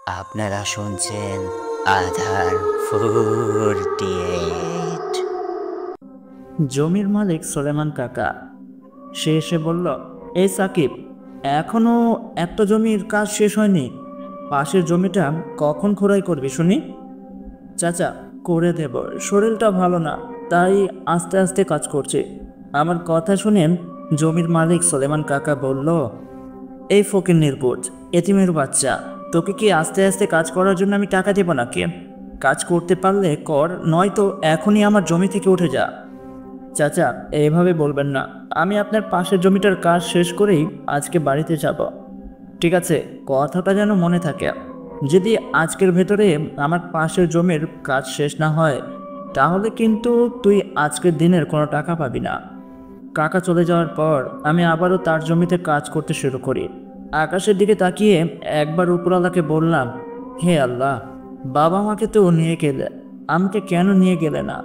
আপনারা শুনছেন আধার 48। জমির মালিক সোলেমান কাকা সে এসে বলল, এই সাকিব, এখনো একটা জমির কাজ শেষ হয়নি। পাশের জমিটা কখন খোঁড়াই করবি শুনি? চাচা, করে দেব, শরীরটা ভালো না, তাই আস্তে আস্তে কাজ করছি। আমার কথা শুনে জমির মালিক সোলেমান কাকা বলল, এই ফকির নির্বোধ, এতিমের বাচ্চা, তোকে কি আস্তে আস্তে কাজ করার জন্য আমি টাকা দেব নাকি? কাজ করতে পারলে কর, নয়তো এখনই আমার জমি থেকে উঠে যা। চাচা, এইভাবে বলবেন না, আমি আপনার পাশের জমিটার কাজ শেষ করেই আজকে বাড়িতে যাব। ঠিক আছে, কথাটা যেন মনে থাকে। যদি আজকের ভেতরে আমার পাশের জমির কাজ শেষ না হয়, তাহলে কিন্তু তুই আজকের দিনের কোনো টাকা পাবি না। কাকা চলে যাওয়ার পর আমি আবারও তার জমিতে কাজ করতে শুরু করি। আকাশের দিকে তাকিয়ে একবার উপরওয়ালাকে বললাম, হে আল্লাহ, বাবা মাকে তো নিয়ে গেলে, আমাকে কেন নিয়ে গেলে না?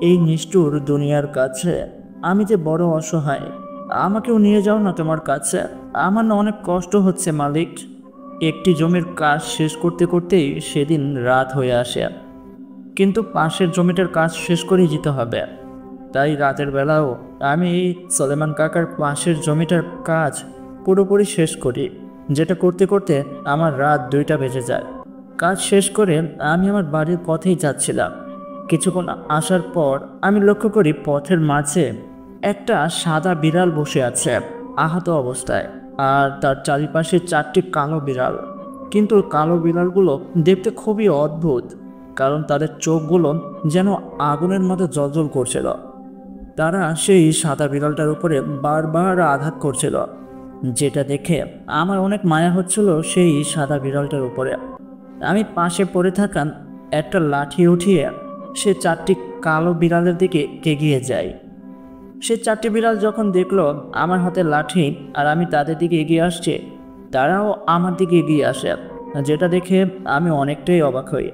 এই নিষ্ঠুর দুনিয়ার কাছে আমি যে বড় অসহায়, আমাকেও নিয়ে যাও না তোমার কাছে। আমার না অনেক কষ্ট হচ্ছে মালিক। একটি জমির কাজ শেষ করতে করতেই সেদিন রাত হয়ে আসে, কিন্তু পাশের জমিটার কাজ শেষ করেই যেতে হবে। তাই রাতের বেলাও আমি এই সলেমান কাকার পাশের জমিটার কাজ পুরোপুরি শেষ করি, যেটা করতে করতে আমার রাত 2টা বেজে যায়। কাজ শেষ করে আমি আমার বাড়ির পথেই যাচ্ছিলাম। কিছুক্ষণ আসার পর আমি লক্ষ্য করি পথের মাঝে একটা সাদা বিড়াল বসে আছে আহত অবস্থায়, আর তার চারিপাশে 4টি কালো বিড়াল। কিন্তু কালো বিড়ালগুলো দেখতে খুবই অদ্ভুত, কারণ তাদের চোখগুলো যেন আগুনের মতো জ্বলজ্বল করছিল। তারা সেই সাদা বিড়ালটার উপরে বারবার আঘাত করছিল, যেটা দেখে আমার অনেক মায়া হচ্ছিল সেই সাদা বিড়ালটার উপরে। আমি পাশে পড়ে থাকা একটা লাঠি উঠিয়ে সে 4টি কালো বিড়ালের দিকে এগিয়ে যাই। সে 4টি বিড়াল যখন দেখলো আমার হাতে লাঠি আর আমি তাদের দিকে এগিয়ে আসছি, তারাও আমার দিকে এগিয়ে আসে, যেটা দেখে আমি অনেকটাই অবাক হই।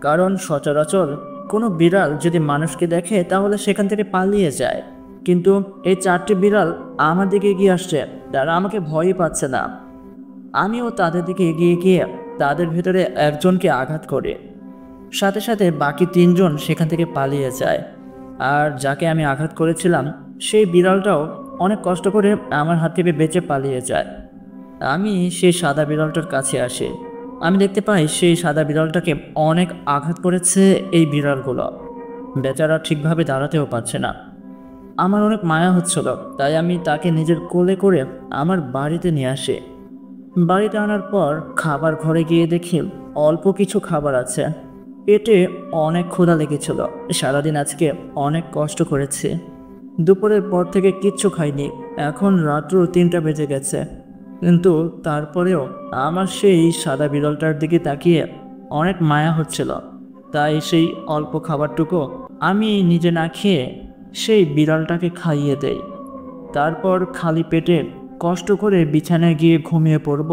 কারণ সচরাচর কোনো বিড়াল যদি মানুষকে দেখে তাহলে সেখান থেকে পালিয়ে যায়, কিন্তু এই 4টি বিড়াল আমার দিকে এগিয়ে আসছে, তারা আমাকে ভয়ই পাচ্ছে না। আমিও তাদের দিকে এগিয়ে গিয়ে তাদের ভেতরে একজনকে আঘাত করি, সাথে সাথে বাকি 3জন সেখান থেকে পালিয়ে যায়। আর যাকে আমি আঘাত করেছিলাম সেই বিড়ালটাও অনেক কষ্ট করে আমার হাত থেকে বেঁচে পালিয়ে যায়। আমি সেই সাদা বিড়ালটার কাছে আসি। আমি দেখতে পাই সেই সাদা বিড়ালটাকে অনেক আঘাত করেছে এই বিড়ালগুলো। বেচারা ঠিকভাবে দাঁড়াতেও পারছে না। আমার অনেক মায়া হচ্ছিল, তাই আমি তাকে নিজের কোলে করে আমার বাড়িতে নিয়ে আসি। বাড়িতে আনার পর খাবার ঘরে গিয়ে দেখি অল্প কিছু খাবার আছে। পেটে অনেক ক্ষুধা লেগেছিল, সারাদিন আজকে অনেক কষ্ট করেছি। দুপুরের পর থেকে কিচ্ছু খাইনি, এখন রাত্র 3টা বেজে গেছে। কিন্তু তারপরেও আমার সেই সাদা বিড়ালটার দিকে তাকিয়ে অনেক মায়া হচ্ছিল, তাই সেই অল্প খাবারটুকু আমি নিজে না খেয়ে সেই বিড়ালটাকে খাইয়ে দেই। তারপর খালি পেটে কষ্ট করে বিছানায় গিয়ে ঘুমিয়ে পড়ব।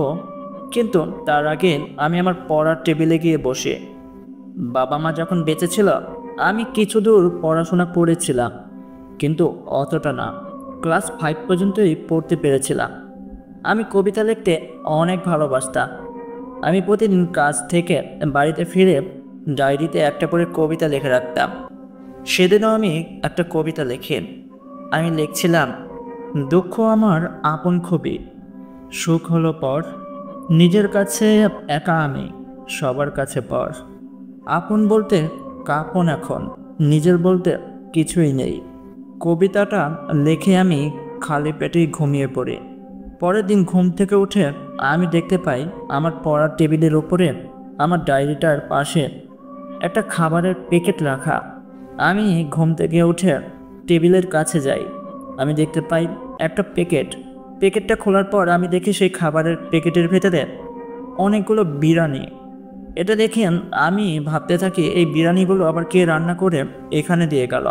কিন্তু তার আগে আমি আমার পড়ার টেবিলে গিয়ে বসে, বাবা মা যখন বেঁচে ছিল আমি কিছু দূর পড়াশোনা করেছিলাম, কিন্তু অতটা না, ক্লাস 5 পর্যন্তই পড়তে পেরেছিলাম। আমি কবিতা লিখতে অনেক ভালোবাসতাম। আমি প্রতিদিন কাজ থেকে বাড়িতে ফিরে ডায়েরিতে একটা করে কবিতা লিখে রাখতাম। সেদিনও আমি একটা কবিতা লিখি। আমি লিখছিলাম, দুঃখ আমার আপন খুবই, সুখ হলো পর, নিজের কাছে একা আমি, সবার কাছে পর। আপন বলতে কাপন এখন, নিজের বলতে কিছুই নেই। কবিতাটা লিখে আমি খালি পেটেই ঘুমিয়ে পড়ি। পরের দিন ঘুম থেকে উঠে আমি দেখতে পাই আমার পড়ার টেবিলের ওপরে আমার ডায়েরিটার পাশে একটা খাবারের প্যাকেট রাখা। আমি ঘুম থেকে উঠে টেবিলের কাছে যাই। আমি দেখতে পাই একটা প্যাকেটটা খোলার পর আমি দেখি সেই খাবারের প্যাকেটের ভেতরে অনেকগুলো বিরিয়ানি। এটা দেখে আমি ভাবতে থাকি এই বিরিয়ানিগুলো আবার কে রান্না করে এখানে দিয়ে গেল।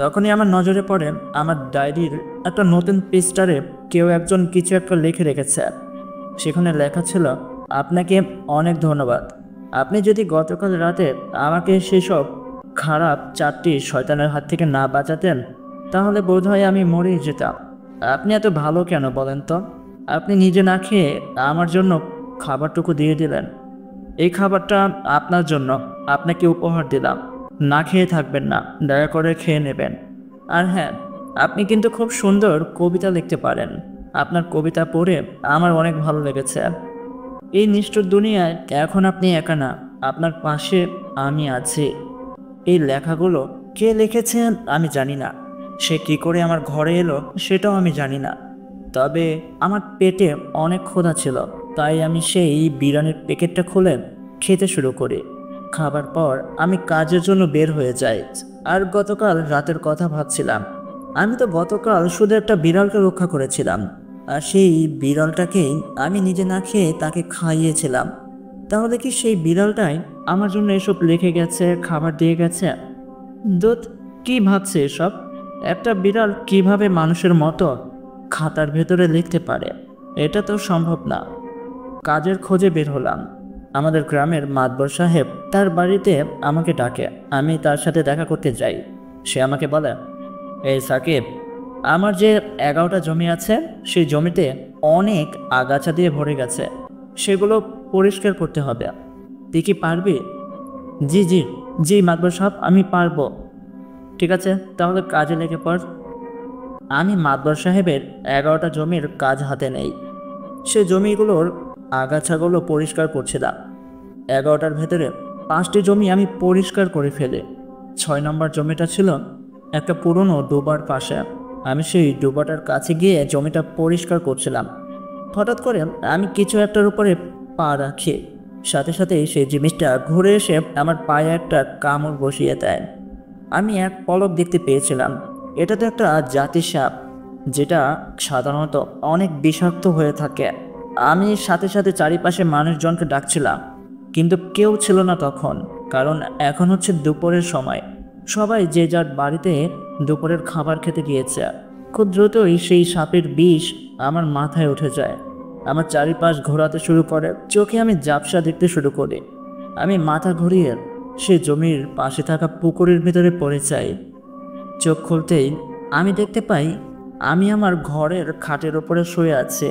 তখনই আমার নজরে পড়ে আমার ডায়েরির একটা নতুন পৃষ্ঠারে কেউ একজন কিছু একটা লিখে রেখেছে। সেখানে লেখা ছিল, আপনাকে অনেক ধন্যবাদ। আপনি যদি গতকাল রাতে আমাকে সেসব খারাপ 4টি শয়তানের হাত থেকে না বাঁচাতেন, তাহলে বোধহয় আমি মরেই যেতাম। আপনি এত ভালো কেন বলেন তো? আপনি নিজে না খেয়ে আমার জন্য খাবারটুকু দিয়ে দিলেন। এই খাবারটা আপনার জন্য, আপনাকে উপহার দিলাম। না খেয়ে থাকবেন না, দয়া করে খেয়ে নেবেন। আর হ্যাঁ, আপনি কিন্তু খুব সুন্দর কবিতা লিখতে পারেন। আপনার কবিতা পড়ে আমার অনেক ভালো লেগেছে। এই নিষ্ঠুর দুনিয়ায় এখন আপনি একা না, আপনার পাশে আমি আছি। এই লেখাগুলো কে লিখেছেন আমি জানি না, সে কী করে আমার ঘরে এলো সেটাও আমি জানি না। তবে আমার পেটে অনেক ক্ষুধা ছিল, তাই আমি সেই বিরিয়ানির প্যাকেটটা খুলে খেতে শুরু করি। খাবার পর আমি কাজের জন্য বের হয়ে যাই। আর গতকাল রাতের কথা ভাবছিলাম, আমি তো গতকাল শুধু একটা বিড়ালকে রক্ষা করেছিলাম, আর সেই বিড়ালটাকেই আমি নিজে না খেয়ে তাকে খাইয়েছিলাম। তাহলে কি সেই বিড়ালটাই আমার জন্য এসব লিখে গেছে, খাবার দিয়ে গেছে? দূত, কি ভাবছে এসব? একটা বিড়াল কিভাবে মানুষের মতো খাতার ভেতরে লিখতে পারে? এটা তো সম্ভব না। কাজের খোঁজে বের হলাম। আমাদের গ্রামের মাতবর সাহেব তার বাড়িতে আমাকে ডাকে। আমি তার সাথে দেখা করতে যাই। সে আমাকে বলে, এই সাকিব, আমার যে 11টা জমি আছে, সেই জমিতে অনেক আগাছা দিয়ে ভরে গেছে, সেগুলো পরিষ্কার করতে হবে। তুই কি পারবি? জি জি জি মাতবর সাহেব, আমি পারবো। ঠিক আছে, তাহলে কাজে লেগে পড়। আমি মাতবর সাহেবের 11টা জমির কাজ হাতে নেই। সে জমিগুলোর আগাছাগুলো পরিষ্কার করছিলাম। 11টার ভেতরে 5টি জমি আমি পরিষ্কার করে ফেলে। 6 নম্বর জমিটা ছিল একটা পুরনো ডোবার পাশে। আমি সেই ডোবাটার কাছে গিয়ে জমিটা পরিষ্কার করছিলাম। হঠাৎ করে আমি কিছু একটার উপরে পা রাখি, সাথে সাথে সেই জিনিসটা ঘুরে এসে আমার পায়ে একটা কামড় বসিয়ে দেয়। আমি এক পলক দেখতে পেয়েছিলাম, এটা তো একটা জাতির সাপ, যেটা সাধারণত অনেক বিষাক্ত হয়ে থাকে। আমি সাথে সাথে চারিপাশে মানুষজনকে ডাকছিলাম, কিন্তু কেউ ছিল না তখন, কারণ এখন হচ্ছে দুপুরের সময়। সবাই যে যার বাড়িতে দুপুরের খাবার খেতে গিয়েছে। খুব দ্রুতই সেই সাপের বিষ আমার মাথায় উঠে যায়। আমার চারিপাশ ঘোরাতে শুরু করে, চোখে আমি ঝাপসা দেখতে শুরু করি। আমি মাথা ঘুরিয়ে সে জমির পাশে থাকা পুকুরের ভিতরে পড়ে যাই। চোখ খুলতেই আমি দেখতে পাই আমি আমার ঘরের খাটের ওপরে শুয়ে আছি।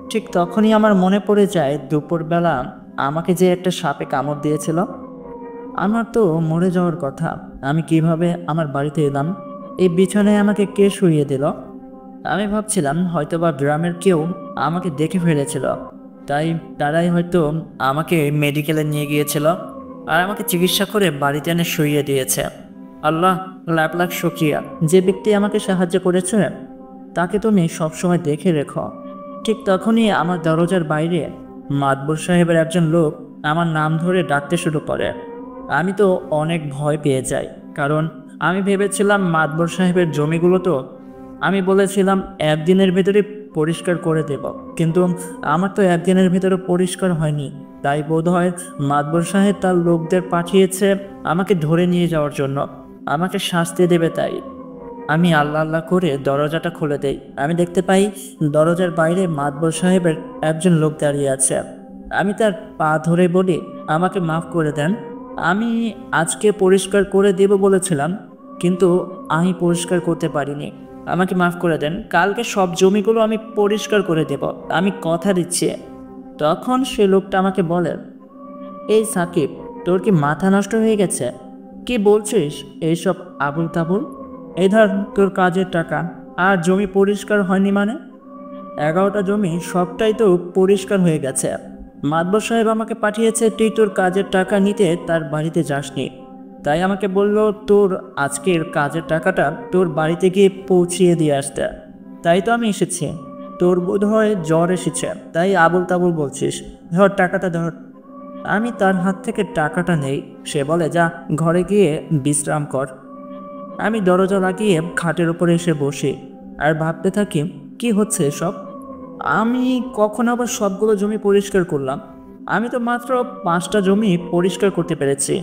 ঠিক তখনই আমার মনে পড়ে যায় দুপুরবেলা আমাকে যে একটা সাপে কামড় দিয়েছিল। আমার তো মরে যাওয়ার কথা, আমি কিভাবে আমার বাড়িতে এলাম? এই বিছানায় আমাকে কে শুইয়ে দিল? আমি ভাবছিলাম হয়তোবা গ্রামের কেউ আমাকে দেখে ফেলেছিল, তাই তারাই হয়তো আমাকে মেডিকেলে নিয়ে গিয়েছিল আর আমাকে চিকিৎসা করে বাড়িতে এনে শুইয়ে দিয়েছে। আল্লাহ, লাখ লাখ শুকরিয়া। যে ব্যক্তি আমাকে সাহায্য করেছে তাকে তুমি সবসময় দেখে রেখো। ঠিক তখনই আমার দরজার বাইরে মাতবর সাহেবের একজন লোক আমার নাম ধরে ডাকতে শুরু করে। আমি তো অনেক ভয় পেয়ে যাই, কারণ আমি ভেবেছিলাম মাতবর সাহেবের জমিগুলো তো আমি বলেছিলাম একদিনের ভেতরে পরিষ্কার করে দেব, কিন্তু আমার তো একদিনের ভেতরে পরিষ্কার হয়নি। তাই বোধহয় মাতবর সাহেব তার লোকদের পাঠিয়েছে আমাকে ধরে নিয়ে যাওয়ার জন্য, আমাকে শাস্তি দেবে। তাই আমি আল্লাহ আল্লাহ করে দরজাটা খুলে দেই। আমি দেখতে পাই দরজার বাইরে মাতবর সাহেবের একজন লোক দাঁড়িয়ে আছে। আমি তার পা ধরে বলি, আমাকে মাফ করে দেন, আমি আজকে পরিষ্কার করে দেব বলেছিলাম, কিন্তু আমি পরিষ্কার করতে পারিনি। আমাকে মাফ করে দেন, কালকে সব জমিগুলো আমি পরিষ্কার করে দেব, আমি কথা দিচ্ছি। তখন সে লোকটা আমাকে বলে, এই সাকিব, তোর কি মাথা নষ্ট হয়ে গেছে? কি বলছিস এইসব আবুল তাবুল? এই ধর তোর কাজের টাকা। আর জমি পরিষ্কার হয়নি মানে? 11টা জমি সবটাই তো পরিষ্কার হয়ে গেছে। মাতবর সাহেব আমাকে পাঠিয়েছে তুই তোর কাজের টাকা নিতে তার বাড়িতে যাসনি, তাই আমাকে বলল তোর আজকের কাজের টাকাটা তোর বাড়িতে গিয়ে পৌঁছিয়ে দিয়ে আসতে। তাই তো আমি এসেছি। তোর বোধ হয় জ্বর এসেছে, তাই আবুল তাবুল বলছিস। ধর টাকাটা ধর। আমি তার হাত থেকে টাকাটা নেই। সে বলে, যা ঘরে গিয়ে বিশ্রাম কর। আমি দরজা লাগিয়ে খাটের উপরে এসে বসি আর ভাবতে থাকি, কি হচ্ছে এসব? আমি কখন আবার সবগুলো জমি পরিষ্কার করলাম? আমি তো মাত্র 5টা জমি পরিষ্কার করতে পেরেছি।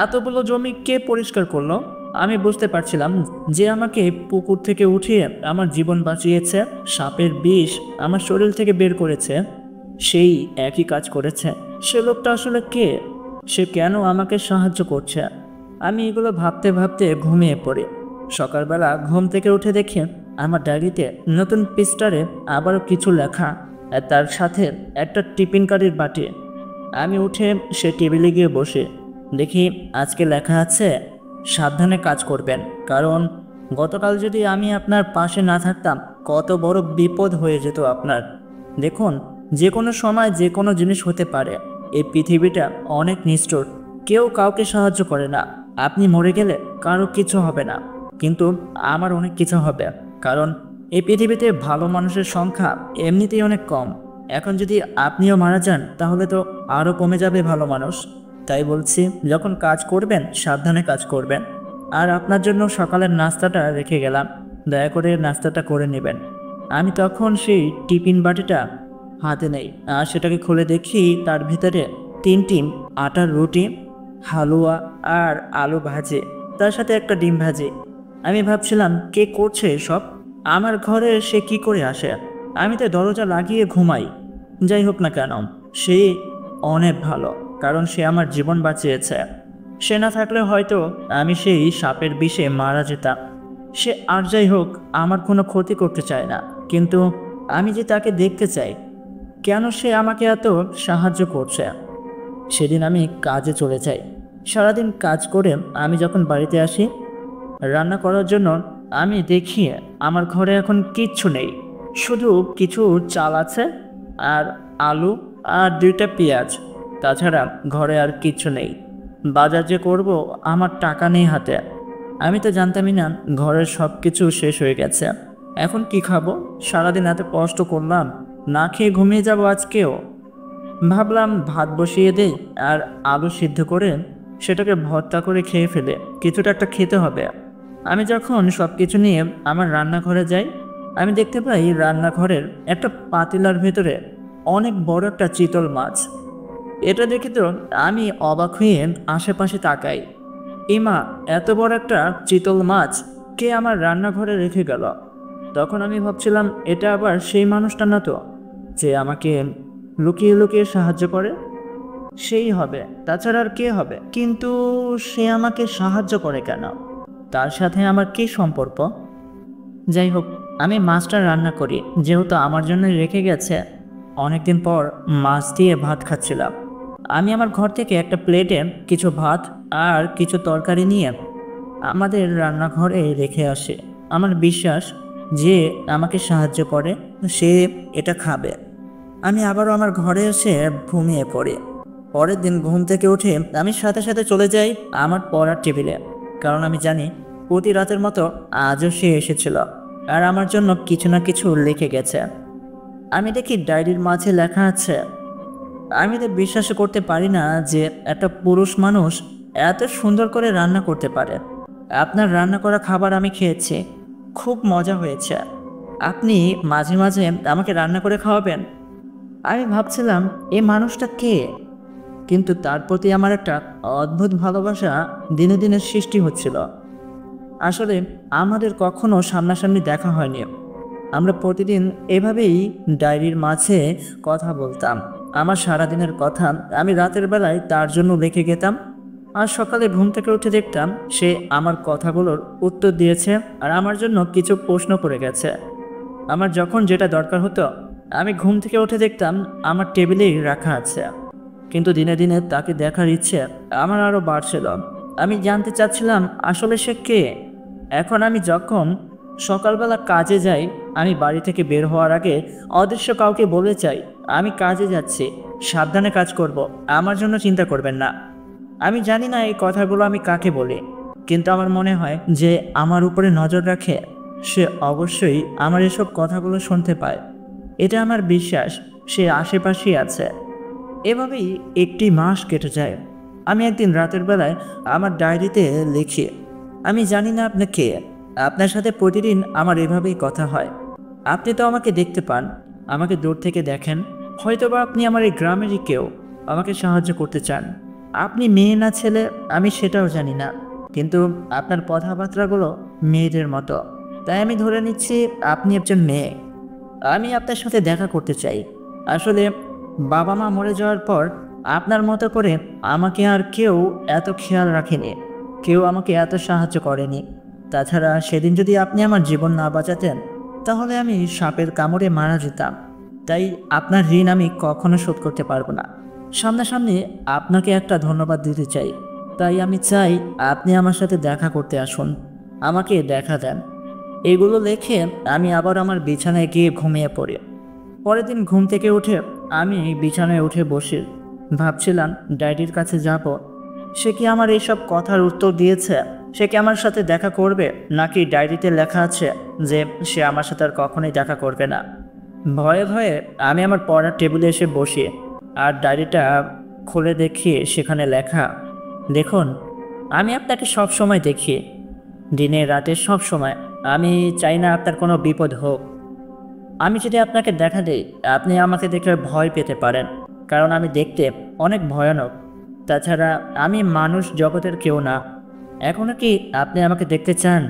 এতগুলো জমি কে পরিষ্কার করলো? আমি বুঝতে পারছিলাম যে আমাকে পুকুর থেকে উঠিয়ে আমার জীবন বাঁচিয়েছে, সাপের বিষ আমার শরীর থেকে বের করেছে, সেই একই কাজ করেছে। সে লোকটা আসলে কে? সে কেন আমাকে সাহায্য করছে? আমি এগুলো ভাবতে ভাবতে ঘুমিয়ে পড়ি। সকালবেলা ঘুম থেকে উঠে দেখি আমার ডায়েরিতে নতুন পৃষ্ঠারে আবারও কিছু লেখা, আর তার সাথে একটা টিফিন কারির বাটি। আমি উঠে সে টেবিলে গিয়ে বসে দেখি আজকে লেখা আছে সাবধানে কাজ করবেন, কারণ গতকাল যদি আমি আপনার পাশে না থাকতাম কত বড় বিপদ হয়ে যেত আপনার। দেখুন, যে কোনো সময় যে কোনো জিনিস হতে পারে। এই পৃথিবীটা অনেক নিষ্ঠুর, কেউ কাউকে সাহায্য করে না। আপনি মরে গেলে কারো কিছু হবে না, কিন্তু আমার অনেক কিছু হবে, কারণ এই পৃথিবীতে ভালো মানুষের সংখ্যা এমনিতেই অনেক কম। এখন যদি আপনিও মারা যান তাহলে তো আরও কমে যাবে ভালো মানুষ। তাই বলছি, যখন কাজ করবেন সাবধানে কাজ করবেন। আর আপনার জন্য সকালের নাস্তাটা রেখে গেলাম, দয়া করে নাস্তাটা করে নেবেন। আমি তখন সেই টিফিন বাটিটা হাতে নেই আর সেটাকে খুলে দেখি তার ভিতরে 3টি আটার রুটি, হালুয়া আর আলু ভাজে, তার সাথে একটা ডিম ভাজি। আমি ভাবছিলাম কে করছে এসব, আমার ঘরে সে কি করে আসে? আমি তো দরজা লাগিয়ে ঘুমাই। যাই হোক না কেন, সে অনেক ভালো, কারণ সে আমার জীবন বাঁচিয়েছে। সে না থাকলে হয়তো আমি সেই সাপের বিষে মারা যেতাম। সে আর যাই হোক, আমার কোনো ক্ষতি করতে চায় না, কিন্তু আমি যে তাকে দেখতে চাই। কেন সে আমাকে এত সাহায্য করছে? সেদিন আমি কাজে চলে যাই। সারাদিন কাজ করে আমি যখন বাড়িতে আসি রান্না করার জন্য, আমি দেখি আমার ঘরে এখন কিচ্ছু নেই, শুধু কিছু চাল আছে আর আলু আর 2টা পেঁয়াজ। তাছাড়া ঘরে আর কিচ্ছু নেই। বাজার যে করব, আমার টাকা নেই হাতে। আমি তো জানতামই না ঘরের সব কিছু শেষ হয়ে গেছে। এখন কি খাবো? সারাদিন এত কষ্ট করলাম, না খেয়ে ঘুমিয়ে যাব আজকেও। ভাবলাম ভাত বসিয়ে দেই আর আলু সিদ্ধ করে সেটাকে ভর্তা করে খেয়ে ফেলে কিছুটা একটা খেতে হবে। আমি যখন সব কিছু নিয়ে আমার রান্নাঘরে যাই, আমি দেখতে পাই রান্নাঘরের একটা পাতিলার ভেতরে অনেক বড় একটা চিতল মাছ। এটা দেখে তো আমি অবাক হয়ে আশেপাশে তাকাই। ইমা, এত বড় একটা চিতল মাছ কে আমার রান্নাঘরে রেখে গেল? তখন আমি ভাবছিলাম এটা আবার সেই মানুষটা না তো, যে আমাকে লুকিয়ে লুকিয়ে সাহায্য করে? সেই হবে, তাছাড়া আর কে হবে? কিন্তু সে আমাকে সাহায্য করে কেন? তার সাথে আমার কী সম্পর্ক? যাই হোক, আমি মাছটা রান্না করি, যেহেতু আমার জন্য রেখে গেছে। অনেকদিন পর মাছ দিয়ে ভাত খাচ্ছিলাম। আমি আমার ঘর থেকে একটা প্লেটে কিছু ভাত আর কিছু তরকারি নিয়ে আমাদের রান্নাঘরে রেখে আসে। আমার বিশ্বাস, যে আমাকে সাহায্য করে সে এটা খাবে। আমি আবারও আমার ঘরে এসে ঘুমিয়ে পড়ি। পরের দিন ঘুম থেকে উঠে আমি সাথে সাথে চলে যাই আমার পড়ার টেবিলে, কারণ আমি জানি প্রতি রাতের মতো আজও সে এসেছিল আর আমার জন্য কিছু না কিছু লিখে গেছে। আমি দেখি ডায়েরির মাঝে লেখা আছে, আমি তো বিশ্বাস করতে পারি না যে একটা পুরুষ মানুষ এত সুন্দর করে রান্না করতে পারে। আপনার রান্না করা খাবার আমি খেয়েছি, খুব মজা হয়েছে। আপনি মাঝে মাঝে আমাকে রান্না করে খাওয়াবেন। আমি ভাবছিলাম এই মানুষটা কে, কিন্তু তার প্রতি আমার একটা অদ্ভুত ভালোবাসা দিনে দিনে সৃষ্টি হচ্ছিল। আসলে আমাদের কখনো সামনাসামনি দেখা হয়নি, আমরা প্রতিদিন এভাবেই ডায়েরির মাঝে কথা বলতাম। আমার সারাদিনের কথা আমি রাতের বেলায় তার জন্য লিখে গেতাম, আর সকালে ঘুম থেকে উঠে দেখতাম সে আমার কথাগুলোর উত্তর দিয়েছে আর আমার জন্য কিছু প্রশ্ন করে গেছে। আমার যখন যেটা দরকার হতো আমি ঘুম থেকে উঠে দেখতাম আমার টেবিলেই রাখা আছে। কিন্তু দিনে দিনে তাকে দেখার ইচ্ছে আমার আরও বাড়ছিল। আমি জানতে চাচ্ছিলাম আসলে সে কে। এখন আমি যখন সকালবেলা কাজে যাই, আমি বাড়ি থেকে বের হওয়ার আগে অদৃশ্য কাউকে বলে চাই, আমি কাজে যাচ্ছি, সাবধানে কাজ করব, আমার জন্য চিন্তা করবেন না। আমি জানি না এই কথাগুলো আমি কাকে বলি, কিন্তু আমার মনে হয় যে আমার উপরে নজর রাখে সে অবশ্যই আমার এসব কথাগুলো শুনতে পায়। এটা আমার বিশ্বাস, সে আশেপাশেই আছে। এভাবেই একটি মাস কেটে যায়। আমি একদিন রাতের বেলায় আমার ডায়েরিতে লিখি, আমি জানি না আপনি কে, আপনার সাথে প্রতিদিন আমার এভাবেই কথা হয়। আপনি তো আমাকে দেখতে পান, আমাকে দূর থেকে দেখেন, হয়তোবা আপনি আমার এই গ্রামেরই কেউ, আমাকে সাহায্য করতে চান। আপনি মেয়ে না ছেলে আমি সেটাও জানি না, কিন্তু আপনার কথাবার্তাগুলো মেয়েদের মতো, তাই আমি ধরে নিচ্ছি আপনি একজন মেয়ে। আমি আপনার সাথে দেখা করতে চাই। আসলে বাবা মা মরে যাওয়ার পর আপনার মতো করে আমাকে আর কেউ এত খেয়াল রাখেনি, কেউ আমাকে এত সাহায্য করেনি। তাছাড়া সেদিন যদি আপনি আমার জীবন না বাঁচাতেন তাহলে আমি সাপের কামড়ে মারা যেতাম। তাই আপনার ঋণ আমি কখনো শোধ করতে পারবো না। সামনাসামনি আপনাকে একটা ধন্যবাদ দিতে চাই, তাই আমি চাই আপনি আমার সাথে দেখা করতে আসুন, আমাকে দেখা দেন। এগুলো লিখে আমি আবার আমার বিছানায় গিয়ে ঘুমিয়ে পড়ি। পরের দিন ঘুম থেকে উঠে আমি বিছানায় উঠে বসে ভাবছিলাম ডায়েরির কাছে যাব। সে কি আমার এইসব কথার উত্তর দিয়েছে? সে কি আমার সাথে দেখা করবে, নাকি ডায়েরিতে লেখা আছে যে সে আমার সাথে আর কখনোই দেখা করবে না? ভয়ে ভয়ে আমি আমার পড়ার টেবিলে এসে বসি আর ডায়েরিটা খুলে দেখি সেখানে লেখা, দেখুন, আমি আপনাকে সব সময় দেখি, দিনে রাতে সব সময়। আমি চাই না আপনার কোনো বিপদ হোক। আমি যদি আপনাকে দেখা দিই, আপনি আমাকে দেখে ভয় পেতে পারেন, কারণ আমি দেখতে অনেক ভয়ানক। তাছাড়া আমি মানুষ জগতের কেউ না। এখনও কি আপনি আমাকে দেখতে চান?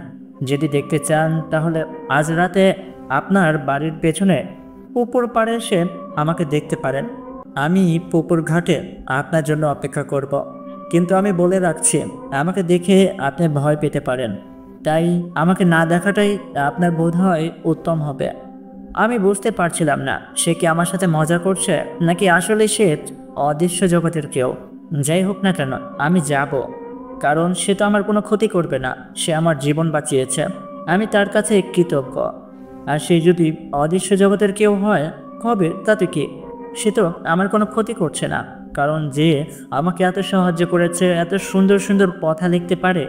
যদি দেখতে চান তাহলে আজ রাতে আপনার বাড়ির পেছনে পুকুর পাড়ে এসে আমাকে দেখতে পারেন। আমি পুকুর ঘাটে আপনার জন্য অপেক্ষা করব। কিন্তু আমি বলে রাখছি, আমাকে দেখে আপনি ভয় পেতে পারেন, তাই আমাকে না দেখাটাই আপনার বোধ হয় উত্তম হবে। আমি বুঝতে পারছিলাম না সে কি আমার সাথে মজা করছে, নাকি আসলে সে অদৃশ্য জগতের কেউ। যাই হোক না কেন, আমি যাব, কারণ সে তো আমার কোনো ক্ষতি করবে না। সে আমার জীবন বাঁচিয়েছে, আমি তার কাছে কৃতজ্ঞ। আর সে যদি অদৃশ্য জগতের কেউ হয়, হবে তাতে কি? সে তো আমার কোনো ক্ষতি করছে না, কারণ যে আমাকে এত সাহায্য করেছে, এত সুন্দর সুন্দর কথা লিখতে পারে,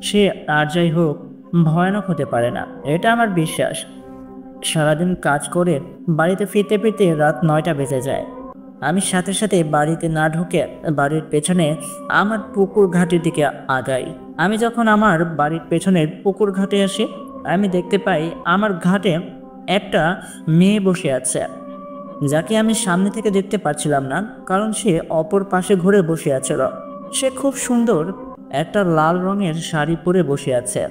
সে আর যাই হোক ভয়ানক হতে পারে না, এটা আমার বিশ্বাস। সারাদিন কাজ করে বাড়িতে ফিরতে ফিরতে রাত 9টা বেজে যায়। আমি সাথে সাথে বাড়িতে না ঢুকে বাড়ির পেছনে আমার পুকুর ঘাটের দিকে আগাই। আমি যখন আমার বাড়ির পেছনের পুকুর ঘাটে আসি, আমি দেখতে পাই আমার ঘাটে একটা মেয়ে বসে আছে, যাকে আমি সামনে থেকে দেখতে পাচ্ছিলাম না, কারণ সে অপর পাশে ঘুরে বসে আছিল। সে খুব সুন্দর একটা লাল রঙের শাড়ি পরে বসে আছে,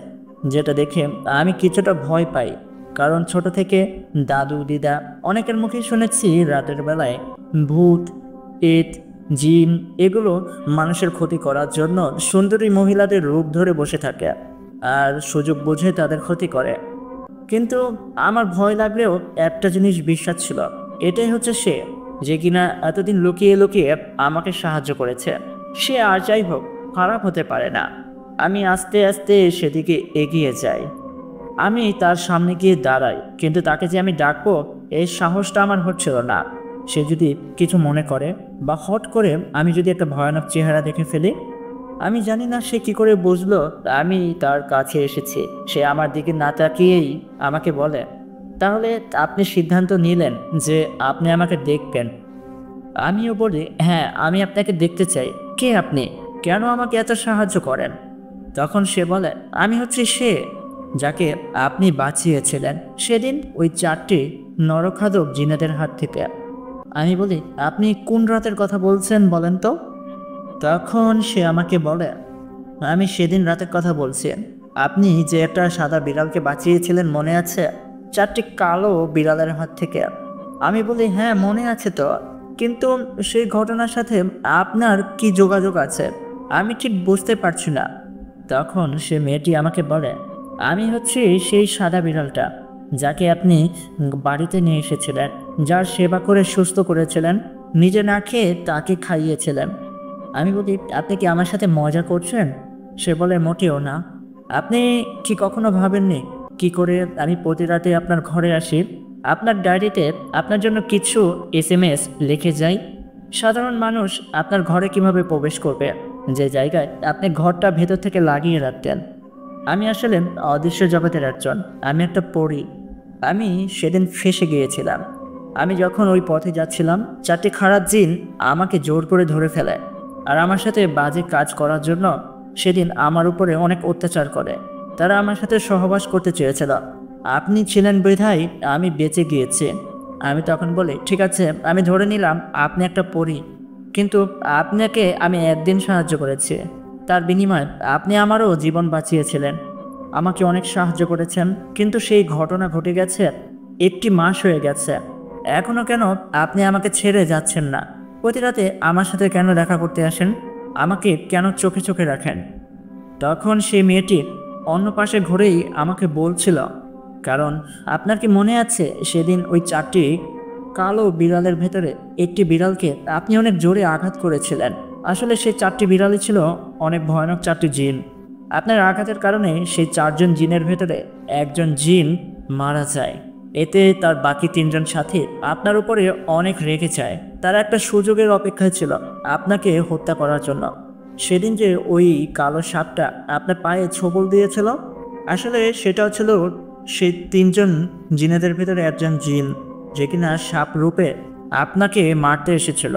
যেটা দেখে আমি কিছুটা ভয় পাই, কারণ ছোট থেকে দাদু দিদা অনেকের মুখে শুনেছি রাতের বেলায় ভূত, পেট, জিন এগুলো মানুষের ক্ষতি করার জন্য সুন্দরী মহিলাদের রূপ ধরে বসে থাকে আর সুযোগ বুঝে তাদের ক্ষতি করে। কিন্তু আমার ভয় লাগলেও একটা জিনিস বিশ্বাস ছিল, এটাই হচ্ছে সে, যে কিনা এতদিন লুকিয়ে লুকিয়ে আমাকে সাহায্য করেছে। সে আর যাই হোক খারাপ হতে পারে না। আমি আস্তে আস্তে সেদিকে এগিয়ে যাই। আমি তার সামনে গিয়ে দাঁড়াই, কিন্তু তাকে যে আমি ডাকবো এই সাহসটা আমার হচ্ছিল না। সে যদি কিছু মনে করে বা হট করে আমি যদি একটা ভয়ানক চেহারা দেখে ফেলি। আমি জানি না সে কি করে বুঝলো আমি তার কাছে এসেছি। সে আমার দিকে না তাকিয়েই আমাকে বলে, তাহলে আপনি সিদ্ধান্ত নিলেন যে আপনি আমাকে দেখবেন? আমিও বলি, হ্যাঁ, আমি আপনাকে দেখতে চাই। কে আপনি? কেন আমাকে এত সাহায্য করেন? তখন সে বলে, আমি হচ্ছি সে যাকে আপনি বাঁচিয়েছিলেন সেদিন ওই 4টি নরখাদক জিনেদের হাত থেকে। আমি বলি, আপনি কোন রাতের কথা বলছেন বলেন তো? তখন সে আমাকে বলে, আমি সেদিন রাতের কথা বলছি। আপনি যে একটা সাদা বিড়ালকে বাঁচিয়েছিলেন মনে আছে? 4টি কালো বিড়ালের হাত থেকে। আমি বলি, হ্যাঁ মনে আছে তো, কিন্তু সেই ঘটনার সাথে আপনার কি যোগাযোগ আছে আমি ঠিক বুঝতে পারছি না। তখন সে মেয়েটি আমাকে বলে, আমি হচ্ছি সেই সাদা বিড়ালটা যাকে আপনি বাড়িতে নিয়ে এসেছিলেন, যার সেবা করে সুস্থ করেছিলেন, নিজে না খেয়ে তাকে খাইয়েছিলেন। আমি বলি, আপনি কি আমার সাথে মজা করছেন? সে বলে, মোটেও না। আপনি কি কখনো ভাবেননি কি করে আমি প্রতি রাতে আপনার ঘরে আসি, আপনার ডায়েরিতে আপনার জন্য কিছু SMS লিখে যাই? সাধারণ মানুষ আপনার ঘরে কিভাবে প্রবেশ করবে, যে জায়গায় আপনি ঘরটা ভেতর থেকে লাগিয়ে রাখতেন? আমি আসলে অদৃশ্য জগতের একজন, আমি একটা পরী। আমি সেদিন ফেঁসে গিয়েছিলাম। আমি যখন ওই পথে যাচ্ছিলাম, 4টি খারাপ জিন আমাকে জোর করে ধরে ফেলে আর আমার সাথে বাজে কাজ করার জন্য সেদিন আমার উপরে অনেক অত্যাচার করে। তারা আমার সাথে সহবাস করতে চেয়েছিল। আপনি ছিলেন বিধায় আমি বেঁচে গিয়েছি। আমি তখন বলি, ঠিক আছে, আমি ধরে নিলাম আপনি একটা পরী, কিন্তু আপনাকে আমি একদিন সাহায্য করেছি, তার বিনিময়ে আপনি আমারও জীবন বাঁচিয়েছিলেন, আমাকে অনেক সাহায্য করেছেন। কিন্তু সেই ঘটনা ঘটে গেছে 1টি মাস হয়ে গেছে, এখনও কেন আপনি আমাকে ছেড়ে যাচ্ছেন না? প্রতি রাতে আমার সাথে কেন দেখা করতে আসেন? আমাকে কেন চোখে চোখে রাখেন? তখন সেই মেয়েটি অন্য পাশে ঘুরেই আমাকে বলছিল, কারণ আপনার কি মনে আছে সেদিন ওই 4টি কালো বিড়ালের ভেতরে একটি বিড়ালকে আপনি অনেক জোরে আঘাত করেছিলেন। আসলে সেই 4টি বিড়ালই ছিল অনেক ভয়ানক 4টি জিন। আপনার আঘাতের কারণে সেই 4জন জিনের ভেতরে একজন জিন মারা যায়। এতে তার বাকি 3জন সাথী আপনার উপরে অনেক রেগে যায়। তারা একটা সুযোগের অপেক্ষায় ছিল আপনাকে হত্যা করার জন্য। সেদিন যে ওই কালো সাপটা আপনার পায়ে ছোবল দিয়েছিল, আসলে সেটাও ছিল সেই 3জন জিনেদের ভেতরে একজন জিন, যে কিনা সাপ রূপে আপনাকে মারতে এসেছিল।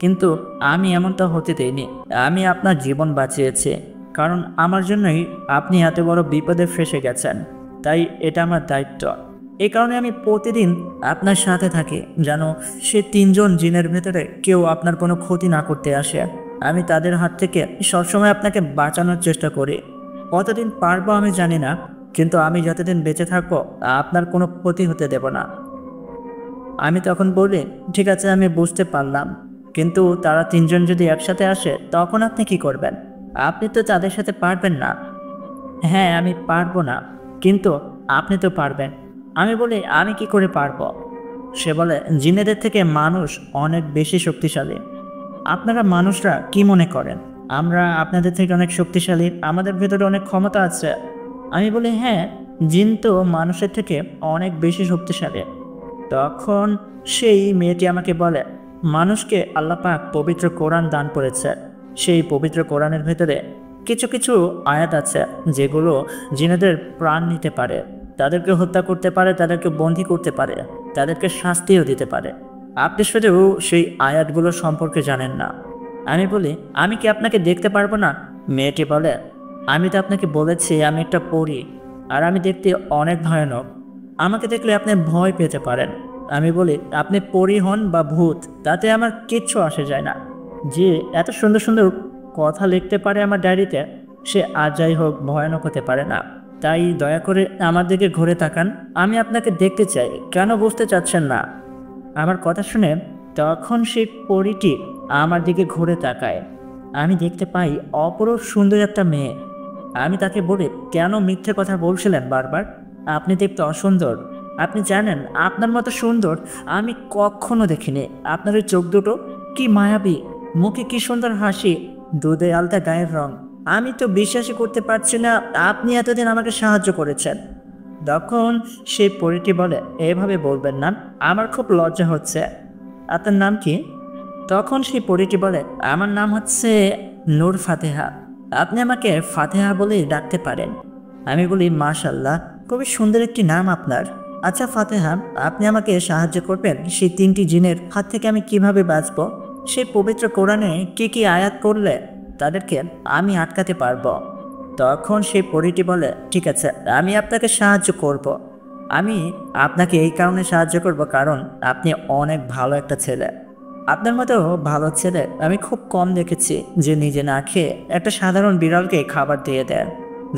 কিন্তু আমি এমনটা হতে দেইনি। আমি আপনার জীবন বাঁচিয়েছি, কারণ আমার জন্যই আপনি এত বড় বিপদে ফেসে গেছেন। তাই এটা আমার দায়িত্ব। এই কারণে আমি প্রতিদিন আপনার সাথে থাকি, যেন সে 3জন জিনের ভেতরে কেউ আপনার কোনো ক্ষতি না করতে আসে। আমি তাদের হাত থেকে সবসময় আপনাকে বাঁচানোর চেষ্টা করি। কতদিন পারবো আমি জানি না, কিন্তু আমি যতদিন বেঁচে থাকবো আপনার কোনো ক্ষতি হতে দেব না। আমি তখন বলি, ঠিক আছে, আমি বুঝতে পারলাম, কিন্তু তারা 3জন যদি একসাথে আসে তখন আপনি কি করবেন? আপনি তো তাদের সাথে পারবেন না। হ্যাঁ, আমি পারবো না, কিন্তু আপনি তো পারবেন। আমি বলি, আমি কি করে পারবো? সে বলে, জিনেদের থেকে মানুষ অনেক বেশি শক্তিশালী। আপনারা মানুষরা কি মনে করেন আমরা আপনাদের থেকে অনেক শক্তিশালী, আমাদের ভেতরে অনেক ক্ষমতা আছে? আমি বলি, হ্যাঁ, জিন তো মানুষের থেকে অনেক বেশি শক্তিশালী। তখন সেই মেয়েটি আমাকে বলে, মানুষকে আল্লাহ পাক পবিত্র কোরআন দান করেছে। সেই পবিত্র কোরআনের ভেতরে কিছু কিছু আয়াত আছে যেগুলো জিনেদের প্রাণ নিতে পারে, তাদেরকে হত্যা করতে পারে, তাদেরকে বন্দী করতে পারে, তাদেরকে শাস্তিও দিতে পারে। আপনি শুধু সেই আয়াতগুলো সম্পর্কে জানেন না। আমি বলি, আমি কি আপনাকে দেখতে পারবো না? মেয়েটি বলে, আমি তো আপনাকে বলেছি আমি একটা পরী, আর আমি দেখতে অনেক ভয়ানক। আমাকে দেখলে আপনি ভয় পেতে পারেন। আমি বলি, আপনি পরী হন বা ভূত, তাতে আমার কিচ্ছু আসে যায় না। যে এত সুন্দর সুন্দর কথা লিখতে পারে আমার ডায়েরিতে, সে আর যাই হোক ভয়ানক হতে পারে না। তাই দয়া করে আমার দিকে ঘুরে তাকান, আমি আপনাকে দেখতে চাই। কেন বুঝতে চাচ্ছেন না? আমার কথা শুনে তখন সেই পরীটি আমার দিকে ঘুরে তাকায়। আমি দেখতে পাই অপরূপ সুন্দর একটা মেয়ে। আমি তাকে বলি, কেন মিথ্যে কথা বলছিলেন বারবার? আপনি দেখতে অসুন্দর। আপনি জানেন আপনার মতো সুন্দর আমি কখনো দেখিনি। আপনার ওই চোখ দুটো কি মায়াবী, মুখে কি সুন্দর হাসি, দুধে আলতা গায়ের রং। আমি তো বিশ্বাসই করতে পারছি না আপনি এতদিন আমাকে সাহায্য করেছেন। তখন সেই পরীটি বলে, এভাবে বলবেন না, আমার খুব লজ্জা হচ্ছে। আপনার নাম কি? তখন সেই পরীটি বলে, আমার নাম হচ্ছে নূর ফাতেহা। আপনি আমাকে ফাতেহা বলেই ডাকতে পারেন। আমি বলি, মাশাল্লাহ, খুবই সুন্দর একটি নাম আপনার। আচ্ছা ফাতেহা, আপনি আমাকে সাহায্য করবেন সেই 3টি জিনের হাত থেকে আমি কিভাবে বাঁচবো? সেই পবিত্র কোরআনে কি কি আয়াত করলে তাদেরকে আমি আটকাতে পারবো? তখন সেই পরীটি বলে, ঠিক আছে, আমি আপনাকে সাহায্য করব। আমি আপনাকে এই কারণে সাহায্য করব কারণ আপনি অনেক ভালো একটা ছেলে। আপনার মতো ভালো ছেলে আমি খুব কম দেখেছি, যে নিজে না খেয়ে একটা সাধারণ বিড়ালকে খাবার দিয়ে দেয়,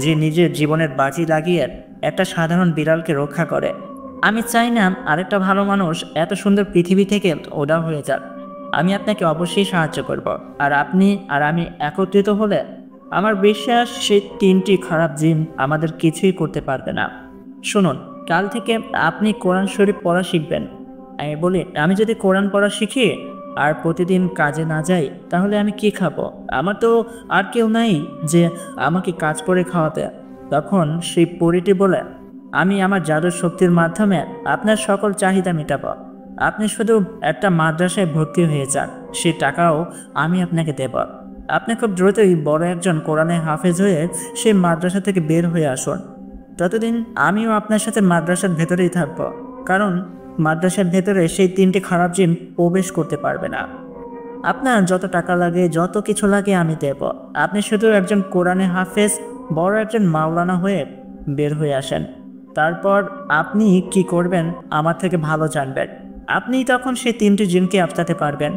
যে নিজের জীবনের বাজি লাগিয়ে একটা সাধারণ বিড়ালকে রক্ষা করে। আমি চাই না আরেকটা ভালো মানুষ এত সুন্দর পৃথিবী থেকে উধাও হয়ে যাক। আমি আপনাকে অবশ্যই সাহায্য করব, আর আপনি আর আমি একত্রিত হলে আমার বিশ্বাস সেই 3টি খারাপ জিন আমাদের কিছুই করতে পারবে না। শুনুন, কাল থেকে আপনি কোরআন শরীফ পড়া শিখবেন। আমি বলি, আমি যদি কোরআন পড়া শিখি আর প্রতিদিন কাজে না যাই তাহলে আমি কি খাবো? আমার তো আর কেউ নাই যে আমাকে কাজ করে খাওয়াতে। তখন সেই পরীটি বলে, আমি আমার জাদুর শক্তির মাধ্যমে আপনার সকল চাহিদা মেটাবো। আপনি শুধু একটা মাদ্রাসায় ভর্তি হয়ে যান, সে টাকাও আমি আপনাকে দেব। আপনি খুব দ্রুতই বড় একজন কোরআনের হাফেজ হয়ে সেই মাদ্রাসা থেকে বের হয়ে আসুন। ততদিন আমিও আপনার সাথে মাদ্রাসার ভেতরেই থাকবো, কারণ মাদ্রাসার ভেতরে সেই 3টি খারাপ জিন প্রবেশ করতে পারবে না। আপনার যত টাকা লাগে, যত কিছু লাগে আমি দেব। আপনি শুধু একজন কোরআনের হাফেজ, বড় একজন মাওলানা হয়ে বের হয়ে আসেন। তারপর আপনি কি করবেন আমার থেকে ভালো জানবেন। আপনি তখন সেই 3টি জিনকে আটকাতে পারবেন।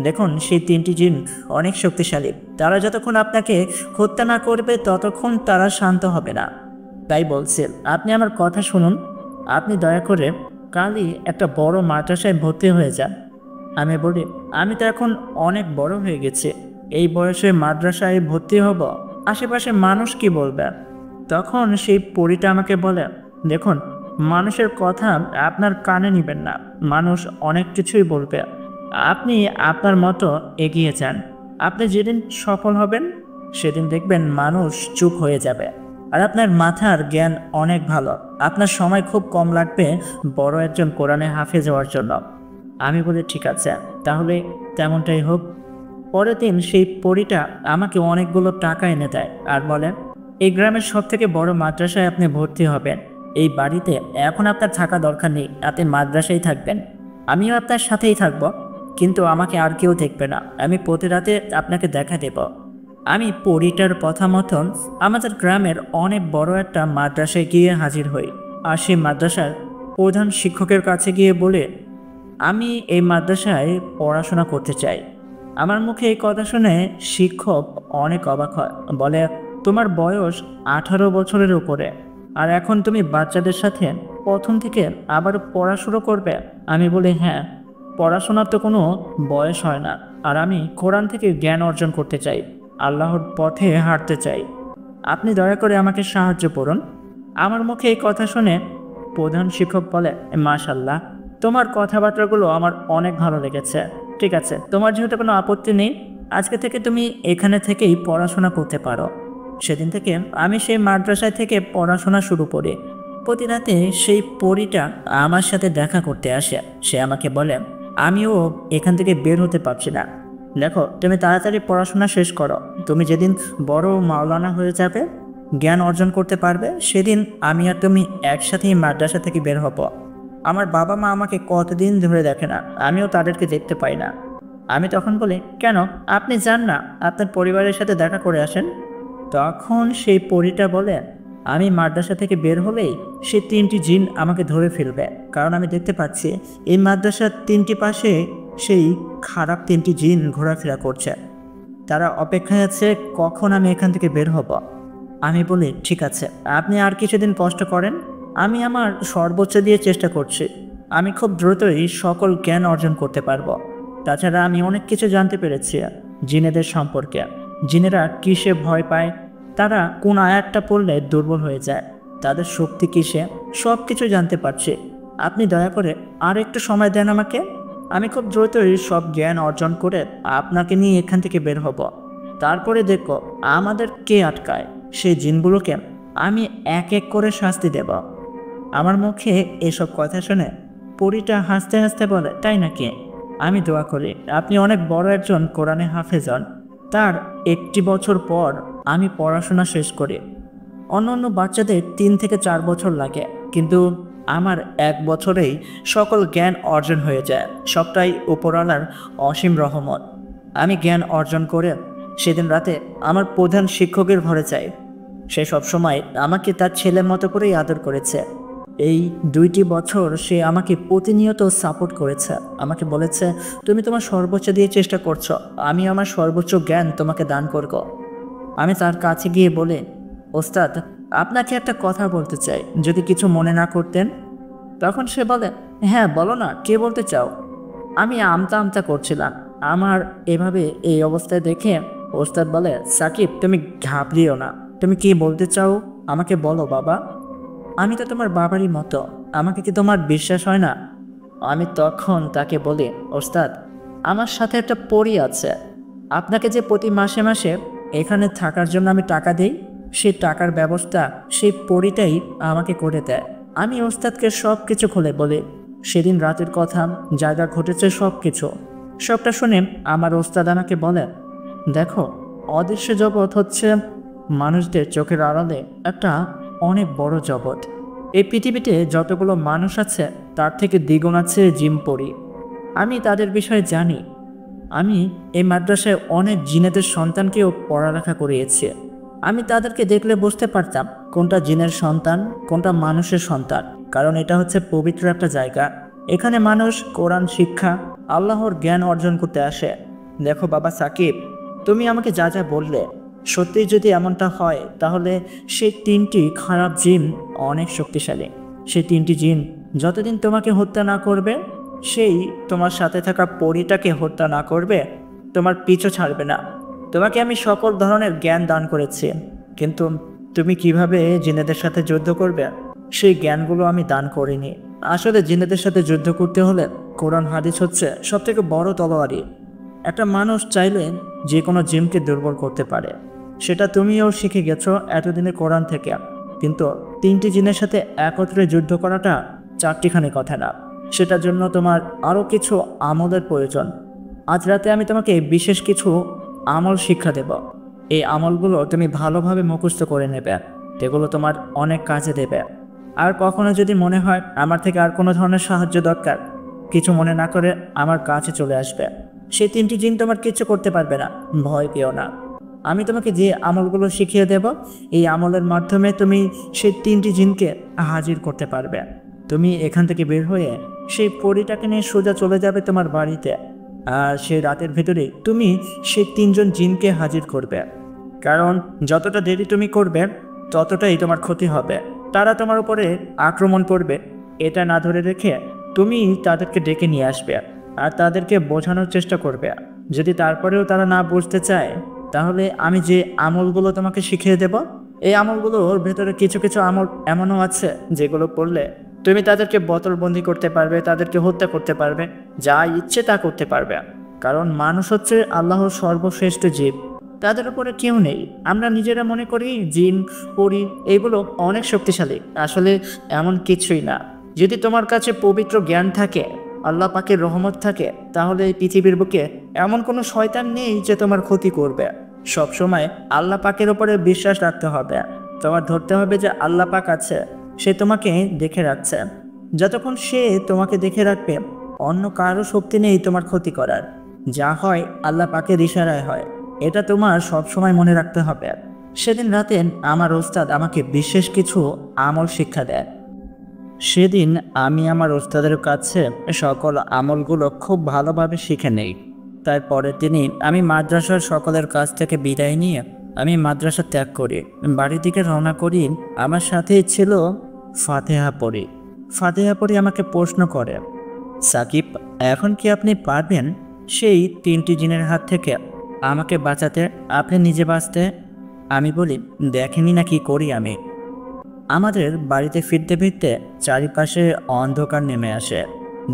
দেখুন, সেই 3টি জিন অনেক শক্তিশালী। তারা যতক্ষণ আপনাকে হত্যা না করবে ততক্ষণ তারা শান্ত হবে না। তাই বলছি, আপনি আমার কথা শুনুন। আপনি দয়া করে কালই একটা বড় মাদ্রাসায় ভর্তি হয়ে যান। আমি বলি, আমি তো এখন অনেক বড় হয়ে গেছি, এই বয়সে মাদ্রাসায় ভর্তি হব, আশেপাশে মানুষ কি বলবে? তখন সেই পরীটা আমাকে বলে, দেখুন, মানুষের কথা আপনার কানে নিবেন না। মানুষ অনেক কিছুই বলবে। আপনি আপনার মতো এগিয়ে যান। আপনি যেদিন সফল হবেন সেদিন দেখবেন মানুষ চুপ হয়ে যাবে। আর আপনার মাথার জ্ঞান অনেক ভালো। আপনার সময় খুব কম লাগবে বড় একজন কোরআনে হাফেজ হওয়ার জন্য। আমি বলি ঠিক আছে, তাহলে তেমনটাই হোক। পরের দিন সেই পরীটা আমাকে অনেকগুলো টাকা এনে দেয় আর বলে, এই গ্রামের সব থেকে বড় মাদ্রাসায় আপনি ভর্তি হবেন। এই বাড়িতে এখন আপনার থাকা দরকার নেই, আপনি মাদ্রাসায় থাকবেন। আমিও আপনার সাথেই থাকব, কিন্তু আমাকে আর কেউ দেখবে না। আমি প্রতি রাতে আপনাকে দেখা দেব। আমি পরীটার কথা মতন আমাদের গ্রামের অনেক বড় একটা মাদ্রাসায় গিয়ে হাজির হই। আর সেই মাদ্রাসার প্রধান শিক্ষকের কাছে গিয়ে বলে, আমি এই মাদ্রাসায় পড়াশোনা করতে চাই। আমার মুখে এই কথা শুনে শিক্ষক অনেক অবাক হয়। বলে, তোমার বয়স 18 বছরের উপরে, আর এখন তুমি বাচ্চাদের সাথে প্রথম থেকে আবার পড়া শুরু করবে? আমি বলি, হ্যাঁ, পড়াশোনার তো কোনো বয়স হয় না। আর আমি কোরআন থেকে জ্ঞান অর্জন করতে চাই, আল্লাহর পথে হাঁটতে চাই। আপনি দয়া করে আমাকে সাহায্য করুন। আমার মুখে এই কথা শুনে প্রধান শিক্ষক বলে, মাশাল্লাহ, তোমার কথাবার্তাগুলো আমার অনেক ভালো লেগেছে। ঠিক আছে, তোমার যেহেতু কোনো আপত্তি নেই, আজকে থেকে তুমি এখানে থেকেই পড়াশোনা করতে পারো। সেদিন থেকে আমি সেই মাদ্রাসায় থেকে পড়াশোনা শুরু করি। প্রতি রাতে সেই পরীটা আমার সাথে দেখা করতে আসে। সে আমাকে বলে, আমিও এখান থেকে বের হতে পারছি না। দেখো, তুমি তাড়াতাড়ি পড়াশোনা শেষ করো। তুমি যেদিন বড় মাওলানা হয়ে যাবে, জ্ঞান অর্জন করতে পারবে, সেদিন আমি আর তুমি একসাথেই মাদ্রাসা থেকে বের হব। আমার বাবা মা আমাকে কতদিন ধরে দেখে না, আমিও তাদেরকে দেখতে পাই না। আমি তখন বলি, কেন, আপনি যান না, আপনার পরিবারের সাথে দেখা করে আসেন। তখন সেই পরীটা বলে, আমি মাদ্রাসা থেকে বের হলেই সে 3টি জিন আমাকে ধরে ফেলবে, কারণ আমি দেখতে পাচ্ছি এই মাদ্রাসার 3টি পাশে সেই খারাপ 3টি জিন ঘোরাফেরা করছে। তারা অপেক্ষায় আছে কখন আমি এখান থেকে বের হব। আমি বলি, ঠিক আছে, আপনি আর কিছুদিন কষ্ট করেন, আমি আমার সর্বোচ্চ দিয়ে চেষ্টা করছি। আমি খুব দ্রুতই সকল জ্ঞান অর্জন করতে পারবো। তাছাড়া আমি অনেক কিছু জানতে পেরেছি জিনেদের সম্পর্কে। জিনেরা কিসে ভয় পায়, তারা কোন আয়াতটা পড়লে দুর্বল হয়ে যায়, তাদের শক্তি কিসে, সব কিছু জানতে পারছি। আপনি দয়া করে আর একটু সময় দেন আমাকে। আমি খুব দ্রুতই সব জ্ঞান অর্জন করে আপনাকে নিয়ে এখান থেকে বের হব। তারপরে দেখো আমাদের কে আটকায়। সেই জিনগুলোকে আমি এক এক করে শাস্তি দেব। আমার মুখে এসব কথা শুনে পরীটা হাসতে হাসতে বলে, তাই নাকি? আমি দোয়া করি আপনি অনেক বড় একজন কোরআনে হাফেজ হন। তার 1টি বছর পর আমি পড়াশোনা শেষ করি। অন্য বাচ্চাদের 3 থেকে 4 বছর লাগে, কিন্তু আমার 1 বছরেই সকল জ্ঞান অর্জন হয়ে যায়। সবটাই উপরওয়ালার অসীম রহমত। আমি জ্ঞান অর্জন করে সেদিন রাতে আমার প্রধান শিক্ষকের ঘরে যাই। সে সবসময় আমাকে তার ছেলের মতো করেই আদর করেছে। এই 2টি বছর সে আমাকে প্রতিনিয়ত সাপোর্ট করেছে। আমাকে বলেছে, তুমি তোমার সর্বোচ্চ দিয়ে চেষ্টা করছো, আমি আমার সর্বোচ্চ জ্ঞান তোমাকে দান করব। আমি তার কাছে গিয়ে বলি, ওস্তাদ, আপনাকে একটা কথা বলতে চাই, যদি কিছু মনে না করতেন। তখন সে বলে, হ্যাঁ বলো না, কে বলতে চাও? আমি আমতা আমতা করছিলাম। আমার এভাবে এই অবস্থায় দেখে ওস্তাদ বলে, সাকিব, তুমি ঘাবড়িও না, তুমি কি বলতে চাও আমাকে বলো বাবা। আমি তো তোমার বাবারই মতো, আমাকে কি তোমার বিশ্বাস হয় না? আমি তখন তাকে বলি, ওস্তাদ, আমার সাথে একটা পরী আছে। আপনাকে যে প্রতি মাসে মাসে এখানে থাকার জন্য আমি টাকা দিই, সেই টাকার ব্যবস্থা সেই পরীটাই আমাকে করে দেয়। আমি ওস্তাদকে সব কিছু খুলে বলি, সেদিন রাতের কথা, যা যা ঘটেছে সব কিছু। সবটা শুনে আমার ওস্তাদ আমাকে বলে, দেখো, অদৃশ্য জগৎ হচ্ছে মানুষদের চোখের আড়ালে একটা অনেক বড় জগৎ। এই পৃথিবীতে যতগুলো মানুষ আছে তার থেকে দ্বিগুণ আছে জিন পরী। আমি তাদের বিষয়ে জানি। আমি এই মাদ্রাসায় অনেক জিনেদের সন্তানকেও পড়ালেখা করিয়েছি। আমি তাদেরকে দেখলে বুঝতে পারতাম কোনটা জিনের সন্তান, কোনটা মানুষের সন্তান, কারণ এটা হচ্ছে পবিত্র একটা জায়গা। এখানে মানুষ কোরআন শিক্ষা, আল্লাহর জ্ঞান অর্জন করতে আসে। দেখো বাবা সাকিব, তুমি আমাকে যা যা বললে, সত্যিই যদি এমনটা হয় তাহলে সেই 3টি খারাপ জিন অনেক শক্তিশালী। সেই 3টি জিন যতদিন তোমাকে হত্যা না করবে, সেই তোমার সাথে থাকা পরীটাকে হত্যা না করবে, তোমার পিছু ছাড়বে না। তোমাকে আমি সকল ধরনের জ্ঞান দান করেছি, কিন্তু তুমি কিভাবে জিনেদের সাথে যুদ্ধ করবে সেই জ্ঞানগুলো আমি দান করিনি। আসলে জিনেদের সাথে যুদ্ধ করতে হলে কোরআন হাদিস হচ্ছে সবথেকে বড় তলোয়ারি। একটা মানুষ চাইলে যে কোনো জিনকে দুর্বল করতে পারে। সেটা তুমিও শিখে গেছো এতদিনে কোরআন থেকে। কিন্তু 3টি জিনের সাথে একত্রে যুদ্ধ করাটা চারটিখানি কথা না। সেটার জন্য তোমার আরও কিছু আমলের প্রয়োজন। আজ রাতে আমি তোমাকে বিশেষ কিছু আমল শিক্ষা দেব। এই আমলগুলো তুমি ভালোভাবে মুখস্থ করে নেবে, এগুলো তোমার অনেক কাজে দেবে। আর কখনো যদি মনে হয় আমার থেকে আর কোনো ধরনের সাহায্য দরকার, কিছু মনে না করে আমার কাছে চলে আসবে। সেই 3টি জিন তোমার কিচ্ছু করতে পারবে না, ভয় পেও না। আমি তোমাকে যে আমলগুলো শিখিয়ে দেব, এই আমলের মাধ্যমে তুমি সেই 3টি জিনকে হাজির করতে পারবে। তুমি এখান থেকে বের হয়ে সেই পরীটাকে নিয়ে সোজা চলে যাবে তোমার বাড়িতে। আর সেই রাতের ভেতরে তুমি সেই 3জন জিনকে হাজির করবে। কারণ যতটা দেরি তুমি করবে ততটাই তোমার ক্ষতি হবে। তারা তোমার উপরে আক্রমণ করবে, এটা না ধরে রেখে তুমি তাদেরকে ডেকে নিয়ে আসবে আর তাদেরকে বোঝানোর চেষ্টা করবে। যদি তারপরেও তারা না বুঝতে চায়, তাহলে আমি যে আমলগুলো তোমাকে শিখিয়ে দেব, এই আমলগুলোর ভেতরে কিছু কিছু আমল এমনও আছে যেগুলো করলে তুমি তাদেরকে বোতলবন্দি করতে পারবে, তাদেরকে হত্যা করতে পারবে, যা ইচ্ছে তা করতে পারবে। কারণ মানুষ হচ্ছে আল্লাহর সর্বশ্রেষ্ঠ জীব, তাদের উপরে কেউ নেই। আমরা নিজেরা মনে করি জিন পরি এইগুলো অনেক শক্তিশালী, আসলে এমন কিছুই না। যদি তোমার কাছে পবিত্র জ্ঞান থাকে, আল্লাহ পাকের রহমত থাকে, তাহলে এই পৃথিবীর বুকে এমন কোনো শয়তান নেই যে তোমার ক্ষতি করবে। সবসময় আল্লাহ পাকের ওপরে বিশ্বাস রাখতে হবে। তোমার ধরতে হবে যে আল্লাহ পাক আছে, সে তোমাকে দেখে রাখছে। যতক্ষণ সে তোমাকে দেখে রাখবে, অন্য কারো শক্তি নেই তোমার ক্ষতি করার। যা হয় আল্লাহ পাকের ইশারায় হয়, এটা তোমার সবসময় মনে রাখতে হবে। সেদিন রাতে আমার ওস্তাদ আমাকে বিশেষ কিছু আমল শিক্ষা দেয়। সেদিন আমি আমার ওস্তাদের কাছে সকল আমলগুলো খুব ভালোভাবে শিখে নেই। তারপরের দিনই আমি মাদ্রাসার সকলের কাছ থেকে বিদায় নিয়ে আমি মাদ্রাসা ত্যাগ করি, বাড়ির দিকে রওনা করি। আমার সাথেই ছিল ফাতেহা পড়ি। ফাতেহা পড়ি আমাকে প্রশ্ন করে, সাকিব, এখন কি আপনি পারবেন সেই 3টি জিনের হাত থেকে আমাকে বাঁচাতে, আপনি নিজে বাঁচতে? আমি বলি, দেখেনি না কি করি আমি। আমাদের বাড়িতে ফিরতে ফিরতে চারিপাশে অন্ধকার নেমে আসে।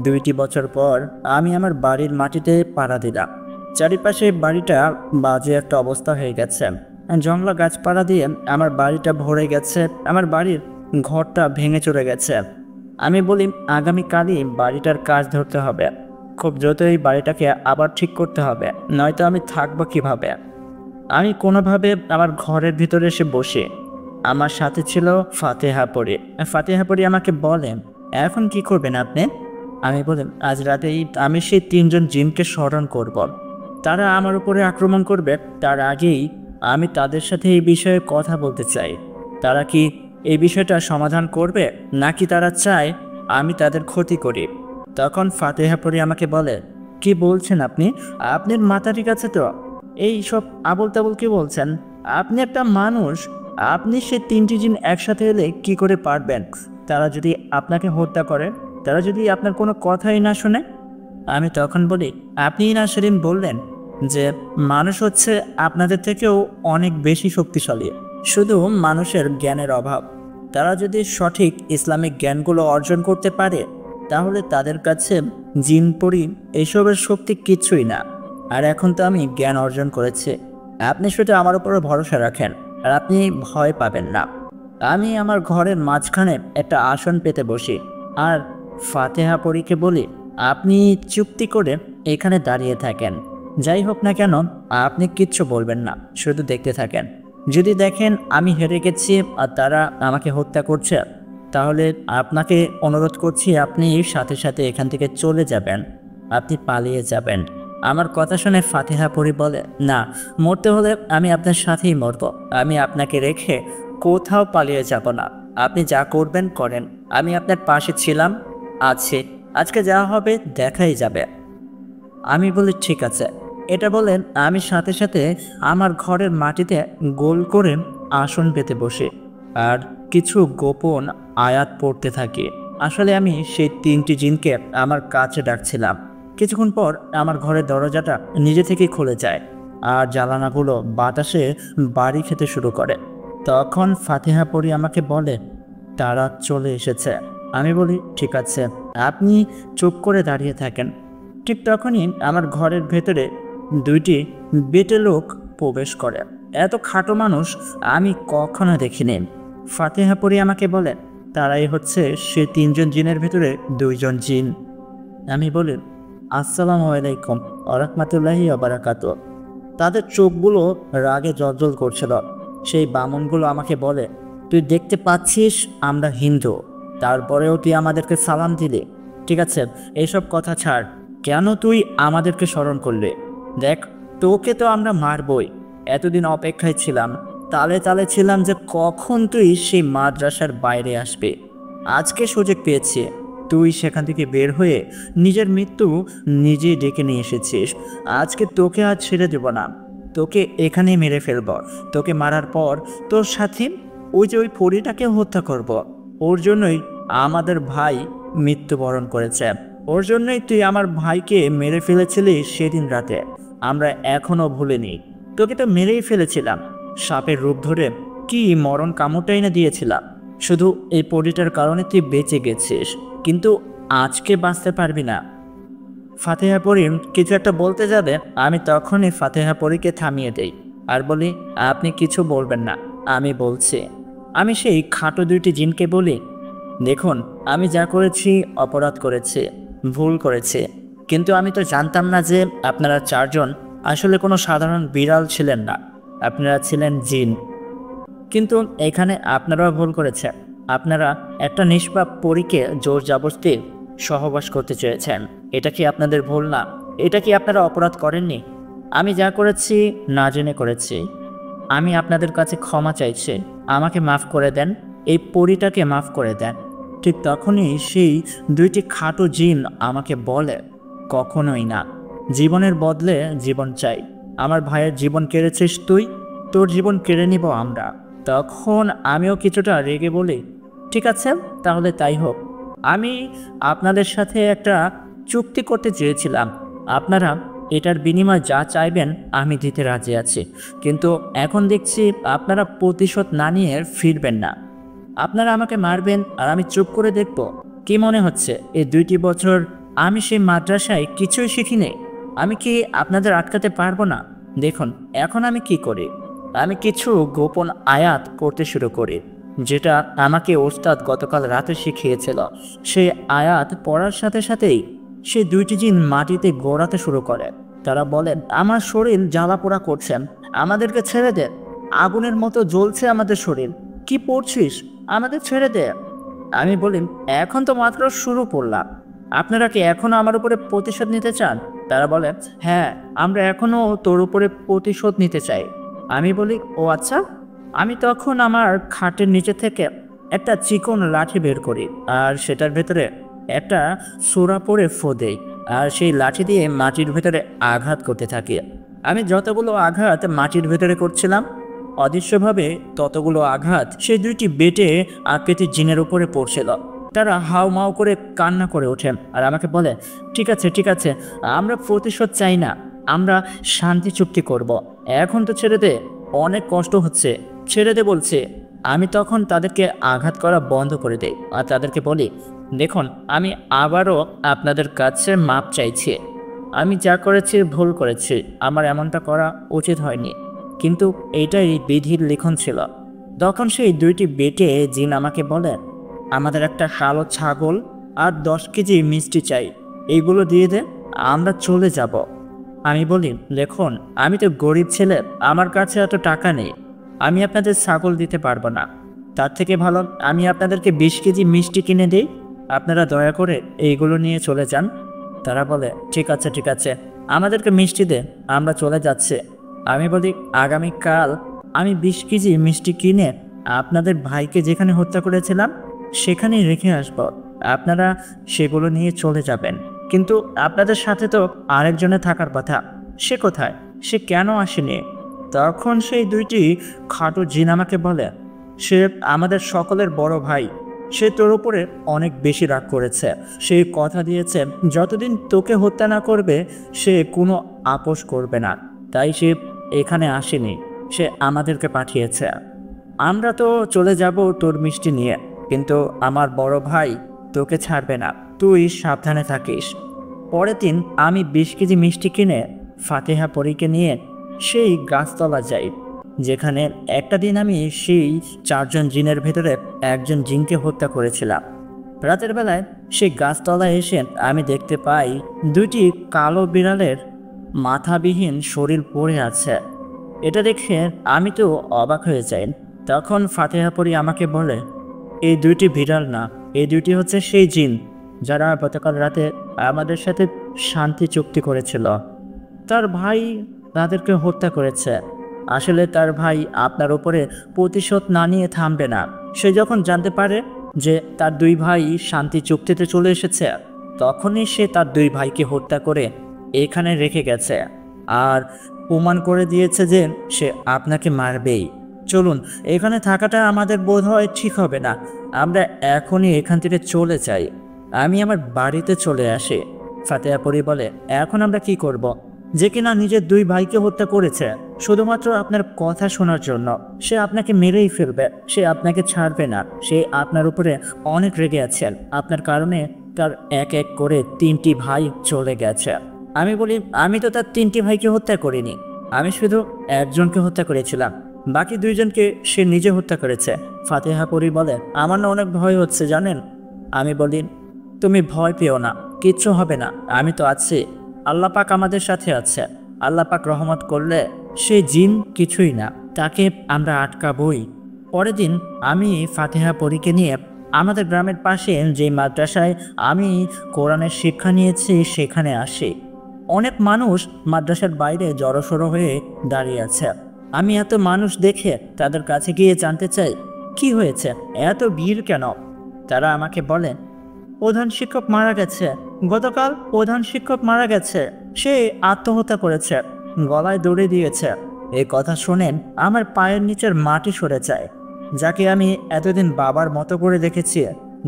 2টি বছর পর আমি আমার বাড়ির মাটিতে পাড়া দিলাম। চারিপাশে বাড়িটা বাজে একটা অবস্থা হয়ে গেছে। জংলা গাছপালা দিয়ে আমার বাড়িটা ভরে গেছে, আমার বাড়ির ঘরটা ভেঙে চলে গেছে। আমি বলি, আগামীকালই বাড়িটার কাজ ধরতে হবে, খুব দ্রুত এই বাড়িটাকে আবার ঠিক করতে হবে, নয়তো আমি থাকবো কিভাবে। আমি কোনোভাবে আমার ঘরের ভিতরে এসে বসে, আমার সাথে ছিল ফাতেহা পড়ি। ফাতেহা পড়ি আমাকে বলেন, এখন কি করবেন আপনি? আমি বললাম, আজ রাতেই আমি সেই 3জন জিনকে স্মরণ করব। তারা আমার উপরে আক্রমণ করবে, তার আগেই আমি তাদের সাথে এই বিষয়ে কথা বলতে চাই। তারা কি এই বিষয়টা সমাধান করবে, নাকি তারা চায় আমি তাদের ক্ষতি করি? তখন ফাতেহা পড়ি আমাকে বলে, কি বলছেন আপনি? আপনার মাথা ঠিক আছে তো? এই সব আবল তাবল কি বলছেন? আপনি একটা মানুষ, আপনি সে 3টি জিন একসাথে এলে কি করে পারবেন? তারা যদি আপনাকে হত্যা করে, তারা যদি আপনার কোনো কথাই না শোনে? আমি তখন বলি, আপনিই না সেদিন বললেন যে মানুষ হচ্ছে আপনাদের থেকেও অনেক বেশি শক্তিশালী, শুধু মানুষের জ্ঞানের অভাব। তারা যদি সঠিক ইসলামিক জ্ঞানগুলো অর্জন করতে পারে, তাহলে তাদের কাছে জিন পরি এসবের শক্তি কিচ্ছুই না। আর এখন তো আমি জ্ঞান অর্জন করেছি, আপনি শুধু আমার উপরে ভরসা রাখেন আর আপনি ভয় পাবেন না। আমি আমার ঘরের মাঝখানে একটা আসন পেতে বসি আর ফাতেহা পরীকে বলি, আপনি চুক্তি করে এখানে দাঁড়িয়ে থাকেন, যাই হোক না কেন আপনি কিচ্ছু বলবেন না, শুধু দেখতে থাকেন। যদি দেখেন আমি হেরে গেছি আর তারা আমাকে হত্যা করছে, তাহলে আপনাকে অনুরোধ করছি আপনি সাথে সাথে এখান থেকে চলে যাবেন, আপনি পালিয়ে যাবেন। আমার কথা শুনে ফাতেহা পড়ি বলে, না, মরতে হলে আমি আপনার সাথেই মরব, আমি আপনাকে রেখে কোথাও পালিয়ে যাব না। আপনি যা করবেন করেন, আমি আপনার পাশে ছিলাম, আছি, আজকে যা হবে দেখাই যাবে। আমি বলি, ঠিক আছে। এটা বলেন আমি সাথে সাথে আমার ঘরের মাটিতে গোল করে আসন পেতে বসে আর কিছু গোপন আয়াত পড়তে থাকি। আসলে আমি সেই 3টি জিনকে আমার কাছে ডাকছিলাম। কিছুক্ষণ পর আমার ঘরের দরজাটা নিজে থেকেই খুলে যায় আর জানালাগুলো বাতাসে বাড়ি খেতে শুরু করে। তখন ফাতেহা পড়ি আমাকে বলে, তারা চলে এসেছে। আমি বলি, ঠিক আছে, আপনি চুপ করে দাঁড়িয়ে থাকেন। ঠিক তখনই আমার ঘরের ভেতরে 2টি বেটে লোক প্রবেশ করে। এত খাটো মানুষ আমি কখনো দেখিনি। ফাতেহা পড়ি আমাকে বলে, তারাই হচ্ছে সে 3জন জিনের ভেতরে 2জন জিন। আমি বলি, আসসালামু আলাইকুম ওয়া রাহমাতুল্লাহি ওয়া বারাকাতুহু। তাদের চোখগুলো রাগে জ্বলজ্বল করছিল। সেই বামনগুলো আমাকে বলে, তুই দেখতে পাচ্ছিস আমরা হিন্দু, তারপরেও তুই আমাদেরকে সালাম দিলি? ঠিক আছে, এইসব কথা ছাড়, কেন তুই আমাদেরকে স্মরণ করলি? দেখ, তোকে তো আমরা মারবই। এতদিন অপেক্ষায় ছিলাম, তালে তালে ছিলাম যে কখন তুই সেই মাদ্রাসার বাইরে আসবে। আজকে সুযোগ পেয়েছি, তুই সেখান থেকে বের হয়ে নিজের মৃত্যু নিজেই ডেকে নিয়ে এসেছিস। আজকে তোকে আজ ছেড়ে দেব না, তোকে এখানেই মেরে ফেলব। তোকে মারার পর তোর সাথে ওই পরীটাকে হত্যা করব। ওর জন্যই আমাদের ভাই মৃত্যুবরণ করেছে, ওর জন্যই তুই আমার ভাইকে মেরে ফেলেছিলি সেদিন রাতে। আমরা এখনও ভুলিনি। তোকে তো মেরেই ফেলেছিলাম, সাপের রূপ ধরে কি মরণ কামড়টাই না দিয়েছিলাম। শুধু এই পরীটার কারণে তুই বেঁচে গেছিস, কিন্তু আজকে বাঁচতে পারবি না। ফাতেহা পরী কিছু একটা বলতে যাবে, আমি তখনই ফাতেহা পরীকে থামিয়ে দেই আর বলি, আপনি কিছু বলবেন না, আমি বলছি। আমি সেই খাটো 2টি জিনকে বলি, দেখুন, আমি যা করেছি অপরাধ করেছি, ভুল করেছি, কিন্তু আমি তো জানতাম না যে আপনারা 4জন আসলে কোনো সাধারণ বিড়াল ছিলেন না, আপনারা ছিলেন জিন। কিন্তু এখানে আপনারাও ভুল করেছেন। আপনারা একটা নিষ্পাপ পরীকে জোর জবরদস্তি সহবাস করতে চেয়েছেন। এটা কি আপনাদের ভুল না? এটা কি আপনারা অপরাধ করেননি? আমি যা করেছি না জেনে করেছি। আমি আপনাদের কাছে ক্ষমা চাইছি, আমাকে মাফ করে দেন, এই পরীটাকে মাফ করে দেন। ঠিক তখনই সেই 2টি খাটো জিন আমাকে বলে, কখনোই না, জীবনের বদলে জীবন চাই। আমার ভাইয়ের জীবন কেড়েছিস তুই, তোর জীবন কেড়ে নিব আমরা। তখন আমিও কিছুটা রেগে বলি, ঠিক আছে, তাহলে তাই হোক। আমি আপনাদের সাথে একটা চুক্তি করতে চেয়েছিলাম, আপনারা এটার বিনিময়ে যা চাইবেন আমি দিতে রাজি আছি, কিন্তু এখন দেখছি আপনারা প্রতিশোধ না নিয়ে ফিরবেন না। আপনারা আমাকে মারবেন আর আমি চুপ করে দেখব? কি মনে হচ্ছে এই 2টি বছর আমি সেই মাদ্রাসায় কিছুই শিখিনি? আমি কি আপনাদের আটকাতে পারবো না? দেখুন, এখন আমি কি করি, আমি কিছু গোপন আয়াত পড়তে শুরু করি, যেটা আমাকে ওস্তাদ গতকাল রাতে শিখিয়েছিল। সেই আয়াত পড়ার সাথে সাথেই সেই 2টি জিন মাটিতে গড়াতে শুরু করে। তারা বলেন, আমার শরীর জ্বালা পোড়া করছে, আমাদেরকে ছেড়ে দে, আগুনের মতো জ্বলছে আমাদের শরীর, কি পড়ছিস, আমাদের ছেড়ে দে। আমি বলি, এখন তো মাত্র শুরু করলাম, আপনারা কি এখনও আমার উপরে প্রতিশোধ নিতে চান? তারা বলে, হ্যাঁ, আমরা এখনও তোর উপরে প্রতিশোধ নিতে চাই। আমি বলি, ও আচ্ছা। আমি তখন আমার খাটের নিচে থেকে একটা চিকন লাঠি বের করি আর সেটার ভেতরে একটা সোরা পরে ফো দেই, আর সেই লাঠি দিয়ে মাটির ভেতরে আঘাত করতে থাকি। আমি যতগুলো আঘাত মাটির ভেতরে করছিলাম, অদৃশ্যভাবে ততগুলো আঘাত সেই 2টি বেটে আকৃতির জিনের উপরে পড়ছিল। তারা হাউ মাউ করে কান্না করে ওঠেন আর আমাকে বলে, ঠিক আছে ঠিক আছে, আমরা প্রতিশোধ চাই না, আমরা শান্তি চুক্তি করব। এখন তো ছেড়ে দে, অনেক কষ্ট হচ্ছে, ছেড়ে দে বলছে। আমি তখন তাদেরকে আঘাত করা বন্ধ করে দেই আর তাদেরকে বলি, দেখুন, আমি আবারও আপনাদের কাছে মাপ চাইছি, আমি যা করেছি ভুল করেছি, আমার এমনটা করা উচিত হয়নি, কিন্তু এইটাই বিধির লিখন ছিল। তখন সেই 2টি বেটে জিন আমাকে বলে, আমাদের একটা কালো ছাগল আর 10 কেজি মিষ্টি চাই, এইগুলো দিয়ে দে, আমরা চলে যাব। আমি বলি, দেখুন, আমি তো গরিব ছেলে, আমার কাছে এত টাকা নেই, আমি আপনাদের ছাগল দিতে পারবো না। তার থেকে ভালো আমি আপনাদেরকে 20 কেজি মিষ্টি কিনে দিই, আপনারা দয়া করে এইগুলো নিয়ে চলে যান। তারা বলে, ঠিক আছে ঠিক আছে, আমাদেরকে মিষ্টি দে, আমরা চলে যাচ্ছি। আমি বলি, আগামীকাল আমি 20 কেজি মিষ্টি কিনে আপনাদের ভাইকে যেখানে হত্যা করেছিলাম সেখানেই রেখে আসব, আপনারা সেগুলো নিয়ে চলে যাবেন। কিন্তু আপনাদের সাথে তো আরেকজনে থাকার কথা, সে কোথায়, সে কেন আসেনি? তখন সেই 2টি খাটো জিন আমাকে বলে, সে আমাদের সকলের বড় ভাই, সে তোর উপরে অনেক বেশি রাগ করেছে, সে কথা দিয়েছে যতদিন তোকে হত্যা না করবে সে কোনো আপোষ করবে না, তাই সে এখানে আসেনি, সে আমাদেরকে পাঠিয়েছে। আমরা তো চলে যাব তোর মিষ্টি নিয়ে, কিন্তু আমার বড় ভাই তোকে ছাড়বে না, তুই সাবধানে থাকিস। পরের দিন আমি 20 কেজি মিষ্টি কিনে ফাতেহা পরীকে নিয়ে সেই গাছতলা যাই, যেখানে একটা দিন আমি সেই 4 জন জিনের ভেতরে একজন জিনকে হত্যা করেছিলাম। রাতের বেলায় সেই গাছতলায় এসে আমি দেখতে পাই 2টি কালো বিড়ালের মাথাবিহীন শরীর পড়ে আছে। এটা দেখে আমি তো অবাক হয়ে যাই। তখন ফাতেহা পরী আমাকে বলে, এই 2টি বিড়াল না, এই 2টি হচ্ছে সেই জিন যারা গতকাল রাতে আমাদের সাথে শান্তি চুক্তি করেছিল। তার ভাই তাদেরকে হত্যা করেছে। আসলে তার ভাই আপনার উপরে প্রতিশোধ না নিয়ে থামবে না। সে যখন জানতে পারে যে তার 2 ভাই শান্তি চুক্তিতে চলে এসেছে, তখনই সে তার 2 ভাইকে হত্যা করে এখানে রেখে গেছে আর প্রমাণ করে দিয়েছে যে সে আপনাকে মারবেই। চলুন, এখানে থাকাটা আমাদের বোধ হয় ঠিক হবে না, আমরা এখনই এখান থেকে চলে যাই। আমি আমার বাড়িতে চলে আসি। ফাতেহা পরী বলে, এখন আমরা কি করব? যে কিনা নিজের 2 ভাইকে হত্যা করেছে শুধুমাত্র আপনার কথা শোনার জন্য, সে আপনাকে মেরেই ফেলবে, সে আপনাকে ছাড়বে না। সে আপনার উপরে অনেক রেগে আছেন, আপনার কারণে তার এক এক করে 3টি ভাই চলে গেছে। আমি বলি, আমি তো তার 3টি ভাইকে হত্যা করিনি, আমি শুধু একজনকে হত্যা করেছিলাম, বাকি 2 জনকে সে নিজে হত্যা করেছে। ফাতেহা পরী বলে, আমার না অনেক ভয় হচ্ছে জানেন। আমি বলি, তুমি ভয় পেও না, কিচ্ছু হবে না, আমি তো আছি। আল্লাহ পাক আমাদের সাথে আছে। আল্লাহ পাক রহমত করলে সে জিন কিছুই না, তাকে আমরা আটকাবই। পরের দিন আমি ফাতেহা পরীকে নিয়ে আমাদের গ্রামের পাশে যে মাদ্রাসায় আমি কোরআনের শিক্ষা নিয়েছি সেখানে আসি। অনেক মানুষ মাদ্রাসার বাইরে জড়সড়ো হয়ে দাঁড়িয়ে আছে। আমি এত মানুষ দেখে তাদের কাছে গিয়ে জানতে চাই, কি হয়েছে, এত ভিড় কেন? তারা আমাকে বলে, প্রধান শিক্ষক মারা গেছে, গতকাল প্রধান শিক্ষক মারা গেছে, সে আত্মহত্যা করেছে, গলায় দড়ি দিয়েছে। এই কথা শোনেন আমার পায়ের নিচের মাটি সরে যায়। যাকে আমি এতদিন বাবার মতো করে দেখেছি,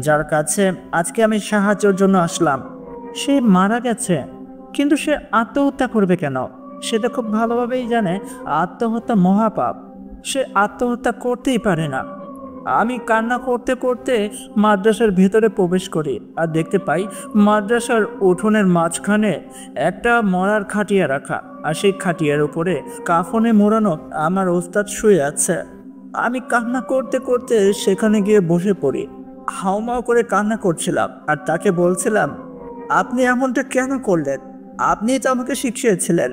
যার কাছে আজকে আমি সাহায্যের জন্য আসলাম, সে মারা গেছে, কিন্তু সে আত্মহত্যা করবে কেন? সে তো খুব ভালোভাবেই জানে আত্মহত্যা মহাপাপ, সে আত্মহত্যা করতেই পারে না। আমি কান্না করতে করতে মাদ্রাসার ভেতরে প্রবেশ করি আর দেখতে পাই মাদ্রাসার উঠোনের মাঝখানে একটা মরার খাটিয়া রাখা, আর সেই খাটিয়ার উপরে কাফনে মোড়ানো আমার ওস্তাদ শুয়ে আছে। আমি কান্না করতে করতে সেখানে গিয়ে বসে পড়ি, হাউমাউ করে কান্না করছিলাম আর তাকে বলছিলাম, আপনি এমনটা কেন করলেন? আপনি তো আমাকে শিখিয়েছিলেন।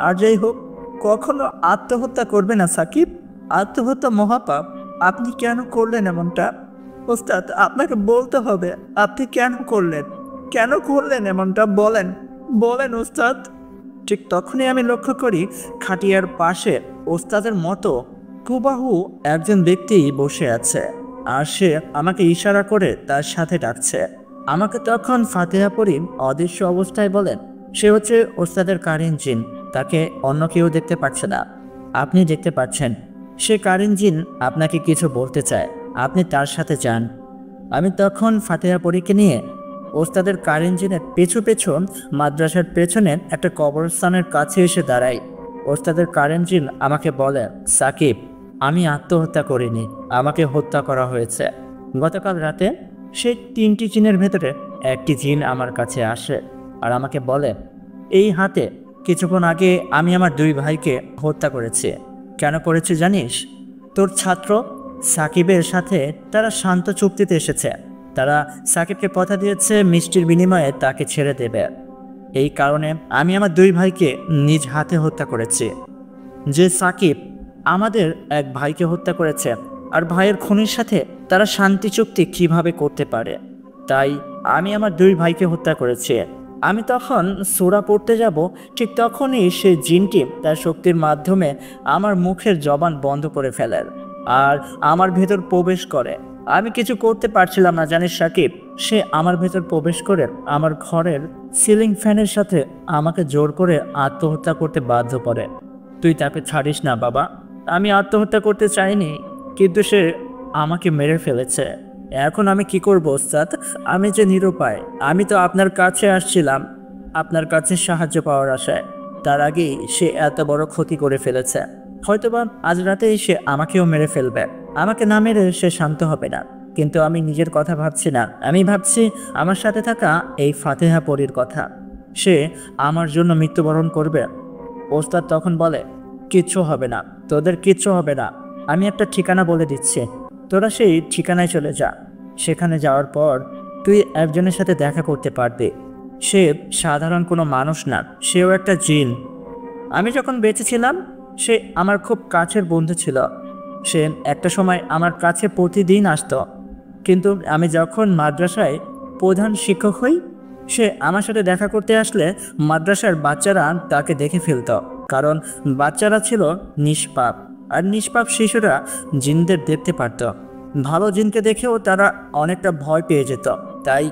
আর যাই হোক, কখনো আত্মহত্যা করবে না সাকিব, আত্মহত্যা মহাপাপ। আপনি কেন করলেন এমনটা? ওস্তাদ, আপনাকে বলতে হবে, আপনি কেন করলেন, কেন করলেন এমনটা? বলেন বলেন ওস্তাদ। ঠিক তখনই আমি লক্ষ্য করি খাটিয়ার পাশে ওস্তাদের মতো হুবাহু একজন ব্যক্তি বসে আছে, আর সে আমাকে ইশারা করে তার সাথে ডাকছে। আমাকে তখন ফাতেহা পরী অদৃশ্য অবস্থায় বলেন, সে হচ্ছে ওস্তাদের কারিন জিন, তাকে অন্য কেউ দেখতে পাচ্ছে না, আপনি দেখতে পাচ্ছেন। সে কারিন জিন আপনাকে কিছু বলতে চায়, আপনি তার সাথে যান। আমি তখন ফাতেহা পরীকে নিয়ে ওস্তাদের কারিন জিনের পেছু পেছু মাদ্রাসার পেছনে একটা কবরস্থানের কাছে এসে দাঁড়াই। ওস্তাদের কারিন জিন আমাকে বলে, সাকিব, আমি আত্মহত্যা করিনি, আমাকে হত্যা করা হয়েছে। গতকাল রাতে সেই 3টি জিনের ভেতরে একটি জিন আমার কাছে আসে আর আমাকে বলে, এই হাতে কিছুক্ষণ আগে আমি আমার 2 ভাইকে হত্যা করেছি। কেন করেছি জানিস? তোর ছাত্র সাকিবের সাথে তারা শান্ত চুক্তিতে এসেছে। তারা সাকিবকে কথা দিয়েছে মিষ্টির বিনিময়ে তাকে ছেড়ে দেবে। এই কারণে আমি আমার 2 ভাইকে নিজ হাতে হত্যা করেছি। যে সাকিব আমাদের এক ভাইকে হত্যা করেছে আর ভাইয়ের খুনির সাথে তারা শান্তি চুক্তি কিভাবে করতে পারে, তাই আমি আমার 2 ভাইকে হত্যা করেছি। আমি তখন সূরা পড়তে যাব, ঠিক তখনই সেই জিনটি তার শক্তির মাধ্যমে আমার মুখের জবান বন্ধ করে ফেলেন আর আমার ভেতর প্রবেশ করে। আমি কিছু করতে পারছিলাম না জানিস সাকিব। সে আমার ভেতর প্রবেশ করে আমার ঘরের সিলিং ফ্যানের সাথে আমাকে জোর করে আত্মহত্যা করতে বাধ্য করে। তুই তাকে ছাড়িস না বাবা। আমি আত্মহত্যা করতে চাইনি, কিন্তু সে আমাকে মেরে ফেলেছে। এখন আমি কি করব ওস্তাদ? আমি যে নিরুপায়। আমি তো আপনার কাছে আসছিলাম আপনার কাছে সাহায্য পাওয়ার আশায়, তার আগেই সে এত বড় ক্ষতি করে ফেলেছে। হয়তোবা আজ রাতেই সে আমাকেও মেরে ফেলবে। আমাকে না মেরে সে শান্ত হবে না। কিন্তু আমি নিজের কথা ভাবছি না, আমি ভাবছি আমার সাথে থাকা এই ফাতেহা পরীর কথা। সে আমার জন্য মৃত্যুবরণ করবে। ওস্তাদ তখন বলে, কিচ্ছু হবে না, তোদের কিচ্ছু হবে না। আমি একটা ঠিকানা বলে দিচ্ছি, তোরা সেই ঠিকানায় চলে যা। সেখানে যাওয়ার পর তুই একজনের সাথে দেখা করতে পারবি। সে সাধারণ কোনো মানুষ না, সেও একটা জিন। আমি যখন বেঁচে ছিলাম সে আমার খুব কাছের বন্ধু ছিল। সে একটা সময় আমার কাছে প্রতিদিন আসতো, কিন্তু আমি যখন মাদ্রাসায় প্রধান শিক্ষক হই, সে আমার সাথে দেখা করতে আসলে মাদ্রাসার বাচ্চারা তাকে দেখে ফেলত। কারণ বাচ্চারা ছিল নিষ্পাপ, আর নিষ্পাপ শিশুরা জিনদের দেখতে পারত। ভালো জিনকে দেখেও তারা অনেকটা ভয় পেয়ে যেত। তাই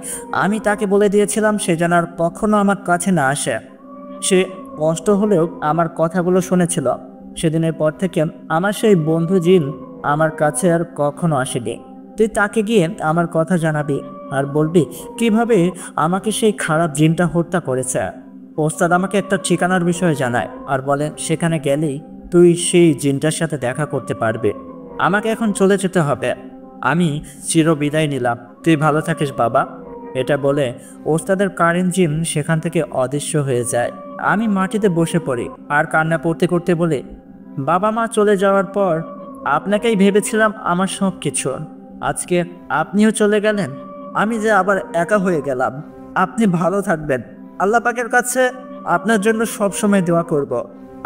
আমি তাকে বলে দিয়েছিলাম সে যেন আর কখনো আমার কাছে না আসে। সে কষ্ট হলেও আমার কথাগুলো শুনেছিল। সেদিনের পর থেকে আমার সেই বন্ধু জিন আমার কাছে আর কখনো আসেনি। তুই তাকে গিয়ে আমার কথা জানাবি আর বলবি কিভাবে আমাকে সেই খারাপ জিনটা হত্যা করেছে। ওস্তাদ আমাকে একটা ঠিকানার বিষয়ে জানায় আর বলে সেখানে গেলেই তুই সেই জিনটার সাথে দেখা করতে পারবে। আমাকে এখন চলে যেতে হবে। আমি চিরবিদায় নিলাম, তুই ভালো থাকিস বাবা। এটা বলে ওস্তাদের কারেন্ট জিম সেখান থেকে অদৃশ্য হয়ে যায়। আমি মাটিতে বসে পড়ি আর কান্না করতে করতে বলি, বাবা মা চলে যাওয়ার পর আপনাকেই ভেবেছিলাম আমার সব কিছু। আজকে আপনিও চলে গেলেন, আমি যে আবার একা হয়ে গেলাম। আপনি ভালো থাকবেন। আল্লাহ পাকের কাছে আপনার জন্য সব সময় দোয়া করব।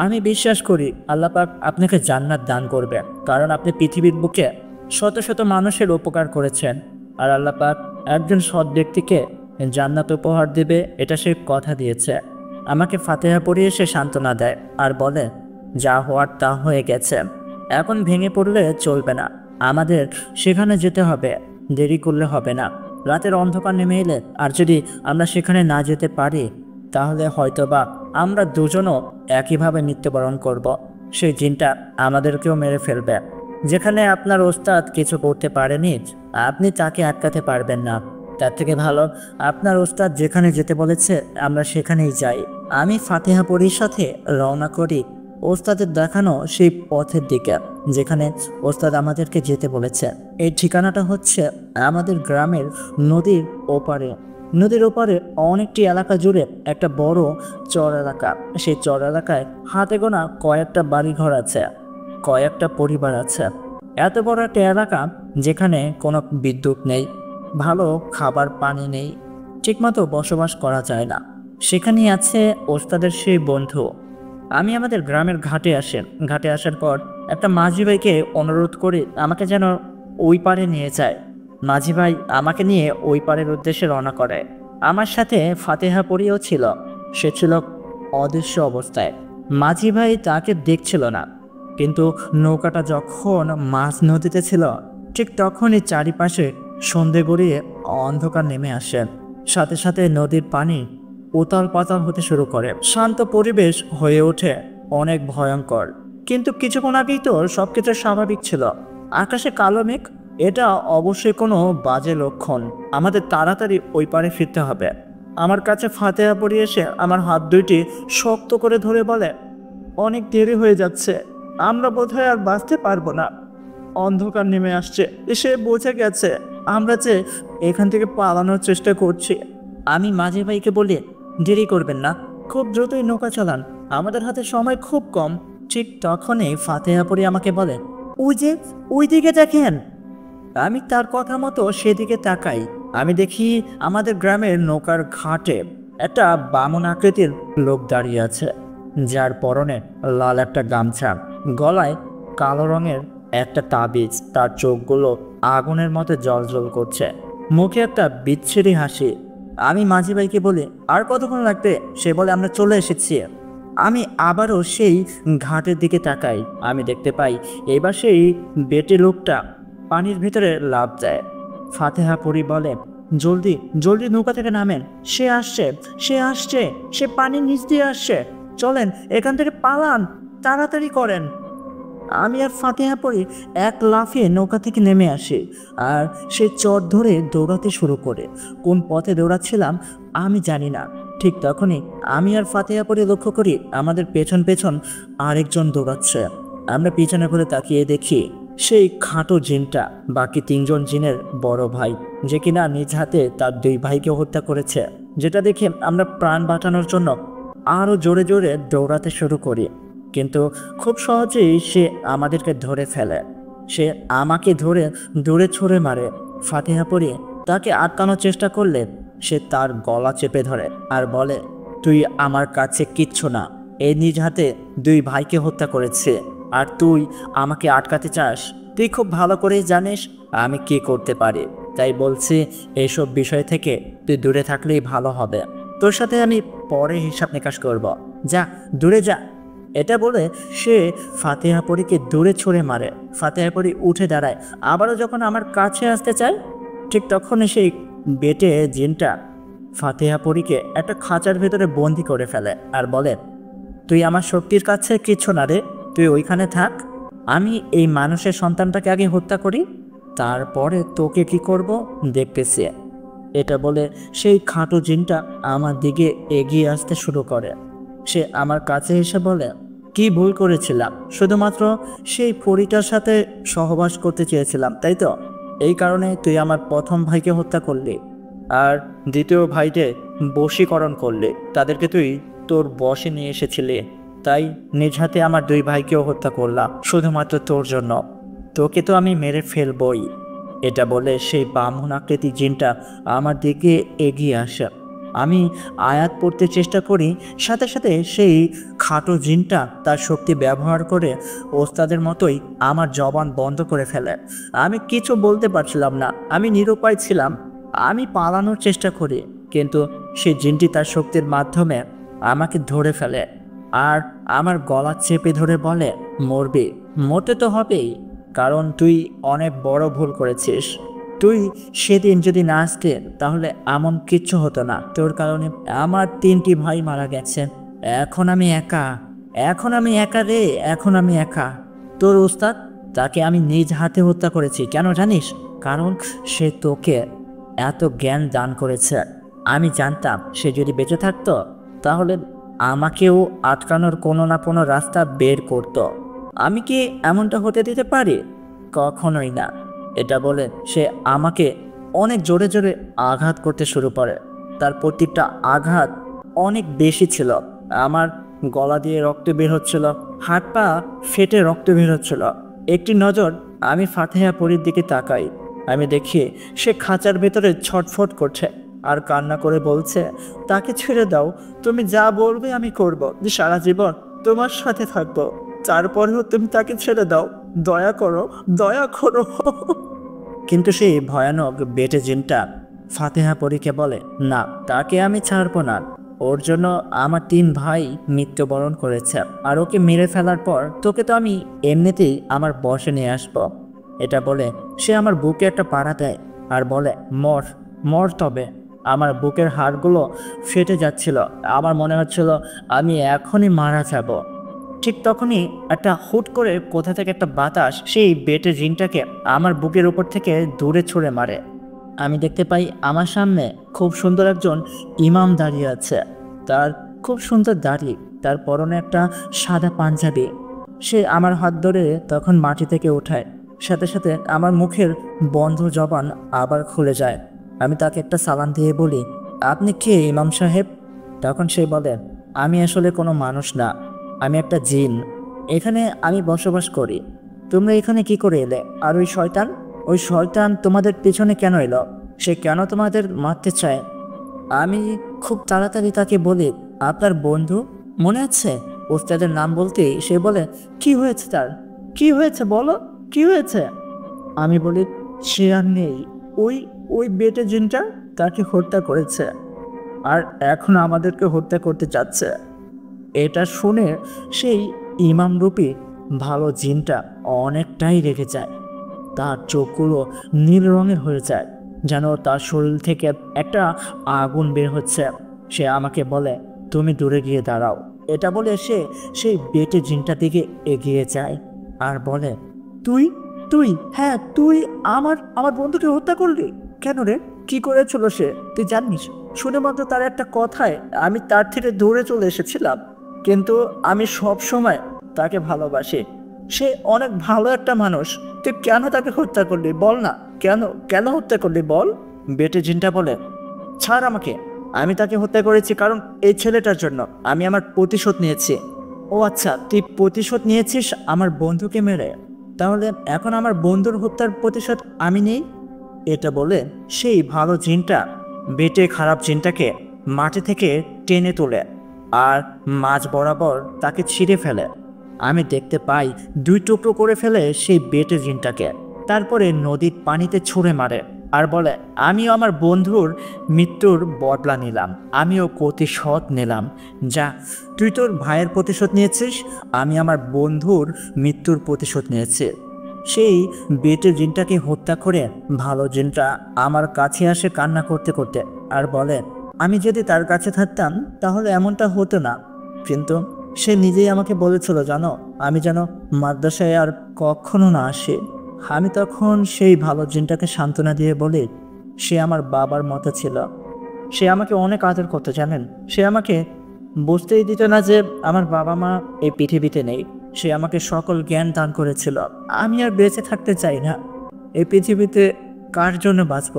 আমি বিশ্বাস করি আল্লাহ পাক আপনাকে জান্নাত দান করবে, কারণ আপনি পৃথিবীর বুকে শত শত মানুষের উপকার করেছেন। আর আল্লাহ পাক একজন সৎ ব্যক্তিকে জান্নাত উপহার দেবে, এটা সে কথা দিয়েছে। আমাকে ফাতিহা পড়িয়ে সে সান্ত্বনা দেয় আর বলে, যা হওয়ার তা হয়ে গেছে, এখন ভেঙে পড়লে চলবে না। আমাদের সেখানে যেতে হবে, দেরি করলে হবে না। রাতের অন্ধকার নেমে এলে আর যদি আমরা সেখানে না যেতে পারি, তাহলে হয়তোবা আমরা দুজনও একইভাবে মৃত্যুবরণ করব। সেই জিনটা আমাদেরকেও মেরে ফেলবে। যেখানে আপনার ওস্তাদ কিছু করতে পারেনি, আপনি তাকে আটকাতে পারবেন না। তার থেকে ভালো আপনার ওস্তাদ যেখানে যেতে বলেছে আমরা সেখানেই যাই। আমি ফাতিহা পড়ির সাথে রওনা করি ওস্তাদের দেখানো সেই পথের দিকে, যেখানে ওস্তাদ আমাদেরকে যেতে বলেছে। এই ঠিকানাটা হচ্ছে আমাদের গ্রামের নদীর ওপারে। নদীর ওপারে অনেকটি এলাকা জুড়ে একটা বড় চর এলাকা। সেই চর এলাকায় হাতে গোনা কয়েকটা বাড়িঘর আছে, কয়েকটা পরিবার আছে। এত বড় একটা এলাকা যেখানে কোনো বিদ্যুৎ নেই, ভালো খাবার পানি নেই, ঠিকমতো বসবাস করা যায় না। সেখানেই আছে ওস্তাদের সেই বন্ধু। আমি আমাদের গ্রামের ঘাটে আসার পর একটা মাঝি ভাইকে অনুরোধ করে আমাকে যেন ওই পারে নিয়ে যায়। মাঝি ভাই আমাকে নিয়ে ওই পারের উদ্দেশ্যে রওনা করে। আমার সাথে ফাতেহা পড়িও ছিল। সে ছিল অদৃশ্য অবস্থায়। মাঝি ভাই তাকে দেখছিল না, কিন্তু নৌকাটা যখন মাঝ নদীতে ছিল ঠিক তখনই চারিপাশে সন্ধে গড়িয়ে অন্ধকার নেমে আসে। সাথে সাথে নদীর পানি উতাল পাতাল হতে শুরু করে। শান্ত পরিবেশ হয়ে ওঠে অনেক ভয়ঙ্কর। কিন্তু কিছুক্ষণ আগেই তো সবকিছু স্বাভাবিক ছিল। আকাশে কালো মেঘ, এটা অবশ্যই কোনো বাজে লক্ষণ। আমাদের তাড়াতাড়ি ওই পারে ফিরতে হবে। আমার কাছে ফাতেহা পড়ে এসে আমার হাত দুইটি শক্ত করে ধরে বলে, অনেক দেরি হয়ে যাচ্ছে, আমরা বোধহয় আর বাঁচতে পারবো না। অন্ধকার নেমে আসছে, সে বুঝে গেছে আমরা যে এখান থেকে পালানোর চেষ্টা করছি। আমি মাঝি ভাইকে বলি, দেরি করবেন না, খুব দ্রুতই নৌকা চালান, আমাদের হাতে সময় খুব কম। ঠিক তখনই ফাতেহা পড়ে আমাকে বলে, ওই দিকে দেখেন। আমি তার কথা মতো সেদিকে তাকাই। আমি দেখি আমাদের গ্রামের নৌকার ঘাটে একটা বামন আকৃতির লোক দাঁড়িয়ে আছে, যার পরনে লাল একটা গামছা, গলায় কালো রঙের একটা তাবিজ। তার চোখগুলো আগুনের মতো জ্বলজ্বল করছে, মুখে একটা বিচ্ছিরি হাসি। আমি মাঝি ভাইকে বলি, আর কতক্ষণ লাগবে? সে বলে, আমরা চলে এসেছি। আমি আবারও সেই ঘাটের দিকে তাকাই। আমি দেখতে পাই এবার সেই বেটে লোকটা পানির ভিতরে লাফ দেয়। ফাতেহা পড়ি বলে, জলদি জলদি নৌকা থেকে নামেন, সে আসছে, সে পানির নিচ দিয়ে আসছে, চলেন এখান থেকে পালান, তাড়াতাড়ি করেন। আমি আর ফাতেহা পড়ি এক লাফে নৌকা থেকে নেমে আসি আর সে চর ধরে দৌড়াতে শুরু করে। কোন পথে দৌড়াচ্ছিলাম আমি জানি না। ঠিক তখনই আমি আর ফাতেহা পড়ি লক্ষ্য করি আমাদের পেছন পেছন আরেকজন দৌড়াচ্ছে। আমরা পিছনে করে তাকিয়ে দেখি সেই খাটো জিনটা বাকি 3জন জিনের বড় ভাই, যে কিনা নিজ হাতে তার 2 ভাইকে হত্যা করেছে। যেটা দেখে আমরা প্রাণ বাঁচানোর জন্য আরও জোরে জোরে দৌড়াতে শুরু করি, কিন্তু খুব সহজেই সে আমাদেরকে ধরে ফেলে। সে আমাকে ধরে দূরে ছুঁড়ে মারে। ফাতিহা পড়িয়ে তাকে আটকানোর চেষ্টা করলে সে তার গলা চেপে ধরে আর বলে, তুই আমার কাছে কিচ্ছু না, এই নিজ হাতে 2 ভাইকে হত্যা করেছে, আর তুই আমাকে আটকাতে চাস? তুই খুব ভালো করেই জানিস আমি কি করতে পারি, তাই বলছি এইসব বিষয় থেকে তুই দূরে থাকলেই ভালো হবে। তোর সাথে আমি পরে হিসাব নিকাশ করব, যা দূরে যা। এটা বলে সে ফাতিহা পরীকে দূরে ছুঁড়ে মারে। ফাতিহা পরী উঠে দাঁড়ায়, আবারও যখন আমার কাছে আসতে চায়, ঠিক তখনই সেই বেটে জিনটা ফাতিহা পরীকে একটা খাঁচার ভেতরে বন্দি করে ফেলে আর বলে, তুই আমার শক্তির কাছে কিচ্ছু না রে, তুই ওইখানে থাক, আমি এই মানুষের সন্তানটাকে আগে হত্যা করি, তারপরে তোকে কি করব দেখতেছি। এটা বলে সেই খাটো জিনটা আমার দিকে এগিয়ে আসতে শুরু করে। সে আমার কাছে এসে বলে, কি ভুল করেছিলাম? শুধুমাত্র সেই পরীটার সাথে সহবাস করতে চেয়েছিলাম, তাই তো? এই কারণে তুই আমার প্রথম ভাইকে হত্যা করলি, আর দ্বিতীয় ভাইকে বশীকরণ করলি, তাদেরকে তুই তোর বশে নিয়ে এসেছিলি। তাই নিজ হাতে আমার 2 ভাইকেও হত্যা করলাম শুধুমাত্র তোর জন্য। তোকে তো আমি মেরে ফেলবই। এটা বলে সেই বামন আকৃতি জিনটা আমার দিকে এগিয়ে আসে। আমি আয়াত পড়তে চেষ্টা করি, সাথে সাথে সেই খাটো জিনটা তার শক্তি ব্যবহার করে ওস্তাদের মতোই আমার জবান বন্ধ করে ফেলে। আমি কিছু বলতে পারছিলাম না, আমি নিরুপায় ছিলাম। আমি পালানোর চেষ্টা করি, কিন্তু সেই জিনটি তার শক্তির মাধ্যমে আমাকে ধরে ফেলে আর আমার গলা চেপে ধরে বলে, মরবি, মরতে তো হবেই, কারণ তুই অনেক বড় ভুল করেছিস। তুই সেদিন যদি না আসতে তাহলে এমন কিচ্ছু হতো না। তোর কারণে আমার 3টি ভাই মারা গেছে। এখন আমি একা, এখন আমি একা রে, এখন আমি একা। তোর উস্তাদ, তাকে আমি নিজ হাতে হত্যা করেছি। কেন জানিস? কারণ সে তোকে এত জ্ঞান দান করেছে। আমি জানতাম সে যদি বেঁচে থাকতো তাহলে আমাকেও আটকানোর কোনো না কোনো রাস্তা বের করত। আমি কি এমনটা হতে দিতে পারি? কখনোই না। এটা বলে সে আমাকে অনেক জোরে জোরে আঘাত করতে শুরু করে। তার প্রত্যেকটা আঘাত অনেক বেশি ছিল। আমার গলা দিয়ে রক্ত বের হচ্ছিল, হাত পা ফেটে রক্ত বের হচ্ছিল। একটি নজর আমি ফাতিহা পরীর দিকে তাকাই। আমি দেখি সে খাঁচার ভেতরে ছটফট করছে আর কান্না করে বলছে, তাকে ছেড়ে দাও, তুমি যা বলবে আমি করব, সারা জীবন তোমার সাথে থাকবো, তারপরেও তুমি তাকে ছেড়ে দাও, দয়া করো, দয়া করো। কিন্তু সেই ভয়ানক বেটে জিনটা ফাতিহা পরীকে বলে, না, তাকে আমি ছাড়বো না। ওর জন্য আমার 3 ভাই মৃত্যুবরণ করেছে, আর ওকে মেরে ফেলার পর তোকে তো আমি এমনিতেই আমার বশে নিয়ে আসবো। এটা বলে সে আমার বুকে একটা পাড়া দেয় আর বলে, মর, মর তবে। আমার বুকের হাড়গুলো ফেটে যাচ্ছিল, আমার মনে হচ্ছিল আমি এখনই মারা যাব। ঠিক তখনই একটা হুট করে কোথা থেকে একটা বাতাস সেই বেটে জিনটাকে আমার বুকের উপর থেকে দূরে ছুঁড়ে মারে। আমি দেখতে পাই আমার সামনে খুব সুন্দর একজন ইমাম দাঁড়িয়ে আছে। তার খুব সুন্দর দাড়ি, তার পরনে একটা সাদা পাঞ্জাবি। সে আমার হাত ধরে তখন মাটি থেকে ওঠায়, সাথে সাথে আমার মুখের বন্ধ জবান আবার খুলে যায়। আমি তাকে একটা সালাম দিয়ে বলি, আপনি কে ইমাম সাহেব? তখন সে বলে, আমি আসলে কোনো মানুষ না, আমি একটা জিন। এখানে আমি বসবাস করি। তোমরা এখানে কি করে এলে? আর ওই শয়তান তোমাদের পেছনে কেন এলো? সে কেন তোমাদের মারতে চায়? আমি খুব তাড়াতাড়ি তাকে বলি, আপনার বন্ধু মনে আছে? ওস্তাদের নাম বলতেই সে বলে, কি হয়েছে তার? কি হয়েছে বলো, কি হয়েছে? আমি বলি, সে আর নেই। ওই ওই বেটে জিনটা তাকে হত্যা করেছে, আর এখন আমাদেরকে হত্যা করতে চাচ্ছে। এটা শুনে সেই ইমামরূপী ভালো জিনটা অনেকটাই রেগে যায়। তার চোখগুলো নীল রঙের হয়ে যায়, যেন তার শরীর থেকে একটা আগুন বের হচ্ছে। সে আমাকে বলে, তুমি দূরে গিয়ে দাঁড়াও। এটা বলে সে সেই বেটে জিনটার দিকে এগিয়ে যায় আর বলে, তুই তুই হ্যাঁ, তুই আমার আমার বন্ধুকে হত্যা করলি কেন রে? কি করেছিল সে তুই জানিস? শুনে মাত্র তার একটা কথায় আমি তার থেকে দূরে চলে এসেছিলাম, কিন্তু আমি সব সময় তাকে ভালোবাসি। সে অনেক ভালো একটা মানুষ, তুই কেন তাকে হত্যা করলি বল না, কেন কেন হত্যা করলি বল। বেটে জিনটা বলে, ছাড় আমাকে, আমি তাকে হত্যা করেছি কারণ এই ছেলেটার জন্য আমি আমার প্রতিশোধ নিয়েছি। ও আচ্ছা, তুই প্রতিশোধ নিয়েছিস আমার বন্ধুকে মেরে, তাহলে এখন আমার বন্ধুর হত্যার প্রতিশোধ আমি নেই। এটা বলে সেই ভালো জিনটা বেটে খারাপ জিনটাকে মাটি থেকে টেনে তোলে আর মাঝ বরাবর তাকে ছিঁড়ে ফেলে। আমি দেখতে পাই 2 টুকরো করে ফেলে সেই বেটে জিনটাকে, তারপরে নদীর পানিতে ছুঁড়ে মারে আর বলে, আমিও আমার বন্ধুর মৃত্যুর বদলা নিলাম, আমিও প্রতিশোধ নিলাম। যা, তুই তোর ভাইয়ের প্রতিশোধ নিয়েছিস, আমি আমার বন্ধুর মৃত্যুর প্রতিশোধ নিয়েছি। সেই বেটে জিনটাকে হত্যা করে ভালো জিনটা আমার কাছে আসে কান্না করতে করতে আর বলে, আমি যদি তার কাছে থাকতাম তাহলে এমনটা হতো না। কিন্তু সে নিজেই আমাকে বলেছিল জানো, আমি যেন মাদ্রাসায় আর কখনো না আসি। আমি তখন সেই ভালো জিনটাকে সান্ত্বনা দিয়ে বলি, সে আমার বাবার মতো ছিল, সে আমাকে অনেক আদর করতো জানেন। সে আমাকে বুঝতেই দিত না যে আমার বাবা মা এই পৃথিবীতে নেই। সে আমাকে সকল জ্ঞান দান করেছিল। আমি আর বেঁচে থাকতে চাই না এই পৃথিবীতে। কার জন্য বাঁচব,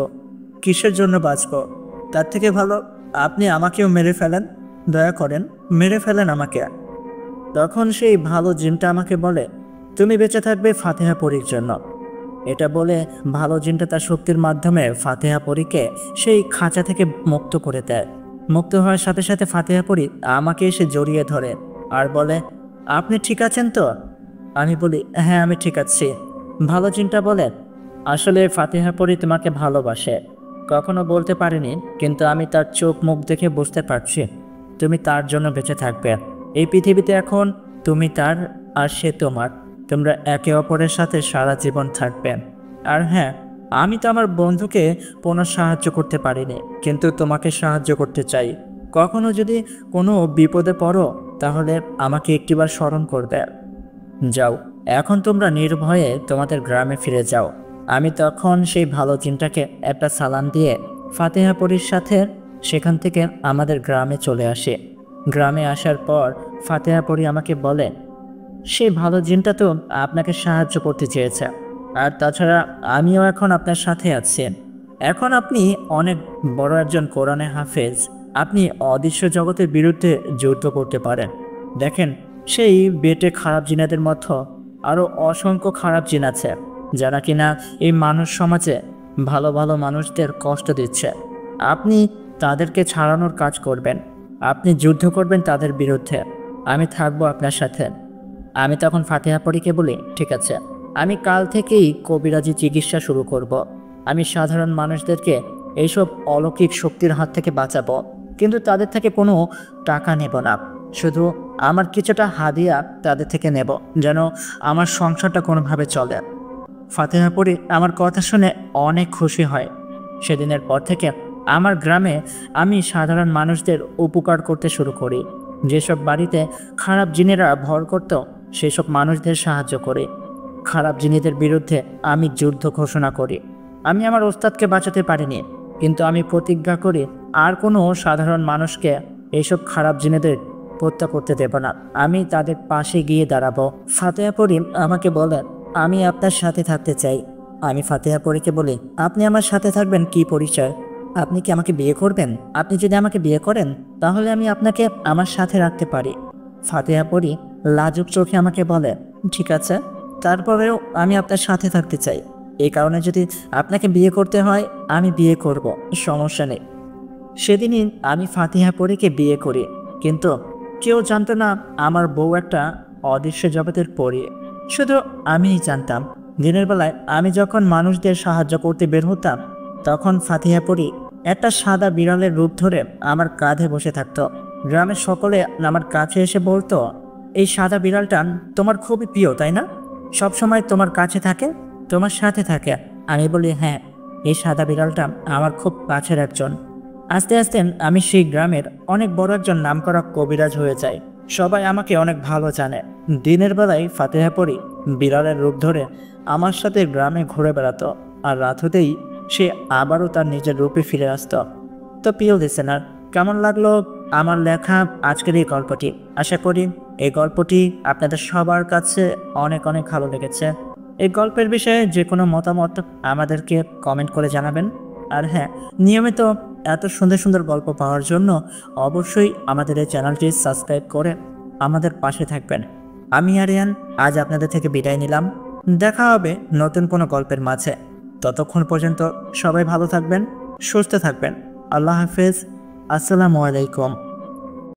কিসের জন্য বাঁচব? তার থেকে ভালো আপনি আমাকেও মেরে ফেলেন, দয়া করেন মেরে ফেলেন আমাকে। তখন সেই ভালো জিনটা আমাকে বলে, তুমি বেঁচে থাকবে ফাতেহা পরীর জন্য। এটা বলে ভালো জিনটা তার শক্তির মাধ্যমে ফাতেহা পরীকে সেই খাঁচা থেকে মুক্ত করে দেয়। মুক্ত হওয়ার সাথে সাথে ফাতেহা পরী আমাকে এসে জড়িয়ে ধরে আর বলে, আপনি ঠিক আছেন তো? আমি বলি, হ্যাঁ আমি ঠিক আছি। ভালো জিনটা বলে, আসলে ফাতেহা পরী তোমাকে ভালোবাসে, কখনো বলতে পারিনি, কিন্তু আমি তার চোখ মুখ দেখে বুঝতে পারছি তুমি তার জন্য বেঁচে থাকবে। এই পৃথিবীতে এখন তুমি তার আর সে তোমার, তোমরা একে অপরের সাথে সারা জীবন থাকবে। আর হ্যাঁ, আমি তো আমার বন্ধুকে কোনো সাহায্য করতে পারিনি, কিন্তু তোমাকে সাহায্য করতে চাই। কখনো যদি কোনো বিপদে পড়ো তাহলে আমাকে একটিবার স্মরণ করবে। যাও, এখন তোমরা নির্ভয়ে তোমাদের গ্রামে ফিরে যাও। আমি তখন সেই ভালো জিনটাকে একটা সালাম দিয়ে ফাতেহা পরীর সাথে সেখান থেকে আমাদের গ্রামে চলে আসে। গ্রামে আসার পর ফাতেহা পরী আমাকে বলে, সেই ভালো জিনটা তো আপনাকে সাহায্য করতে চেয়েছে, আর তাছাড়া আমিও এখন আপনার সাথে আছি। এখন আপনি অনেক বড় একজন কোরআনে হাফেজ, আপনি অদৃশ্য জগতের বিরুদ্ধে যুদ্ধ করতে পারেন। দেখেন, সেই বেটে খারাপ জিনাদের মতো আরও অসংখ্য খারাপ জিন আছে যারা কিনা এই মানুষ সমাজে ভালো ভালো মানুষদের কষ্ট দিচ্ছে। আপনি তাদেরকে ছাড়ানোর কাজ করবেন, আপনি যুদ্ধ করবেন তাদের বিরুদ্ধে, আমি থাকবো আপনার সাথে। আমি তখন ফাতেহা পরীকে বলি, ঠিক আছে, আমি কাল থেকেই কবিরাজি চিকিৎসা শুরু করব। আমি সাধারণ মানুষদেরকে এইসব অলৌকিক শক্তির হাত থেকে বাঁচাবো, কিন্তু তাদের থেকে কোনো টাকা নেব না, শুধু আমার কিছুটা হাদিয়া তাদের থেকে নেব, যেন আমার সংসারটা কোনোভাবে চলে। ফাতেহা পরী আমার কথা শুনে অনেক খুশি হয়। সেদিনের পর থেকে আমার গ্রামে আমি সাধারণ মানুষদের উপকার করতে শুরু করি। যেসব বাড়িতে খারাপ জিনেরা ভর করত সেসব মানুষদের সাহায্য করি। খারাপ জিনেদের বিরুদ্ধে আমি যুদ্ধ ঘোষণা করি। আমি আমার ওস্তাদকে বাঁচাতে পারিনি, কিন্তু আমি প্রতিজ্ঞা করি আর কোনো সাধারণ মানুষকে এইসব খারাপ জিনেদের হত্যা করতে দেব না, আমি তাদের পাশে গিয়ে দাঁড়াবো। ফাতেহা পরী আমাকে বলেন, আমি আপনার সাথে থাকতে চাই। আমি ফাতেহা পরীকে বলি, আপনি আমার সাথে থাকবেন কি পরিচয়? আপনি কি আমাকে বিয়ে করবেন? আপনি যদি আমাকে বিয়ে করেন তাহলে আমি আপনাকে আমার সাথে রাখতে পারি। ফাতেহা পরী লাজুক চোখে আমাকে বলে, ঠিক আছে, তারপরেও আমি আপনার সাথে থাকতে চাই। এই কারণে যদি আপনাকে বিয়ে করতে হয় আমি বিয়ে করব, সমস্যা নেই। সেদিনই আমি ফাতেহা পরীকে বিয়ে করি, কিন্তু কেউ জানতো না আমার বউ একটা অদৃশ্য জগতের পরী, শুধু আমিই জানতাম। দিনের বেলায় আমি যখন মানুষদের সাহায্য করতে বের হতাম তখন ফাতেহা পরী একটা সাদা বিড়ালের রূপ ধরে আমার কাঁধে বসে থাকতো। গ্রামের সকলে আমার কাছে এসে বলতো, এই সাদা বিড়ালটা তোমার খুবই প্রিয় তাই না? সবসময় তোমার কাছে থাকে, তোমার সাথে থাকে। আমি বলি, হ্যাঁ, এই সাদা বিড়ালটা আমার খুব কাছের একজন। আস্তে আস্তে আমি সেই গ্রামের অনেক বড় একজন নামকরা কবিরাজ হয়ে যাই। সবাই আমাকে অনেক ভালো জানে। দিনের বেলায় ফাতেহা পরী বিড়ালের রূপ ধরে আমার সাথে গ্রামে ঘুরে বেড়াতো, আর রাত হতেই সে আবারও তার নিজের রূপে ফিরে আসতো। তো প্রিয় লিসেনার, কেমন লাগলো আমার লেখা আজকের এই গল্পটি? আশা করি এই গল্পটি আপনাদের সবার কাছে অনেক অনেক ভালো লেগেছে। এই গল্পের বিষয়ে যে কোনো মতামত আমাদেরকে কমেন্ট করে জানাবেন। আর হ্যাঁ, নিয়মিত এত সুন্দর সুন্দর গল্প পাওয়ার জন্য অবশ্যই আমাদের এই চ্যানেলটি সাবস্ক্রাইব করে আমাদের পাশে থাকবেন। আমি আরিয়ান আজ আপনাদের থেকে বিদায় নিলাম। দেখা হবে নতুন কোনো গল্পের মাঝে। ততক্ষণ পর্যন্ত সবাই ভালো থাকবেন, সুস্থ থাকবেন। আল্লাহ হাফেজ। আসসালামু আলাইকুম।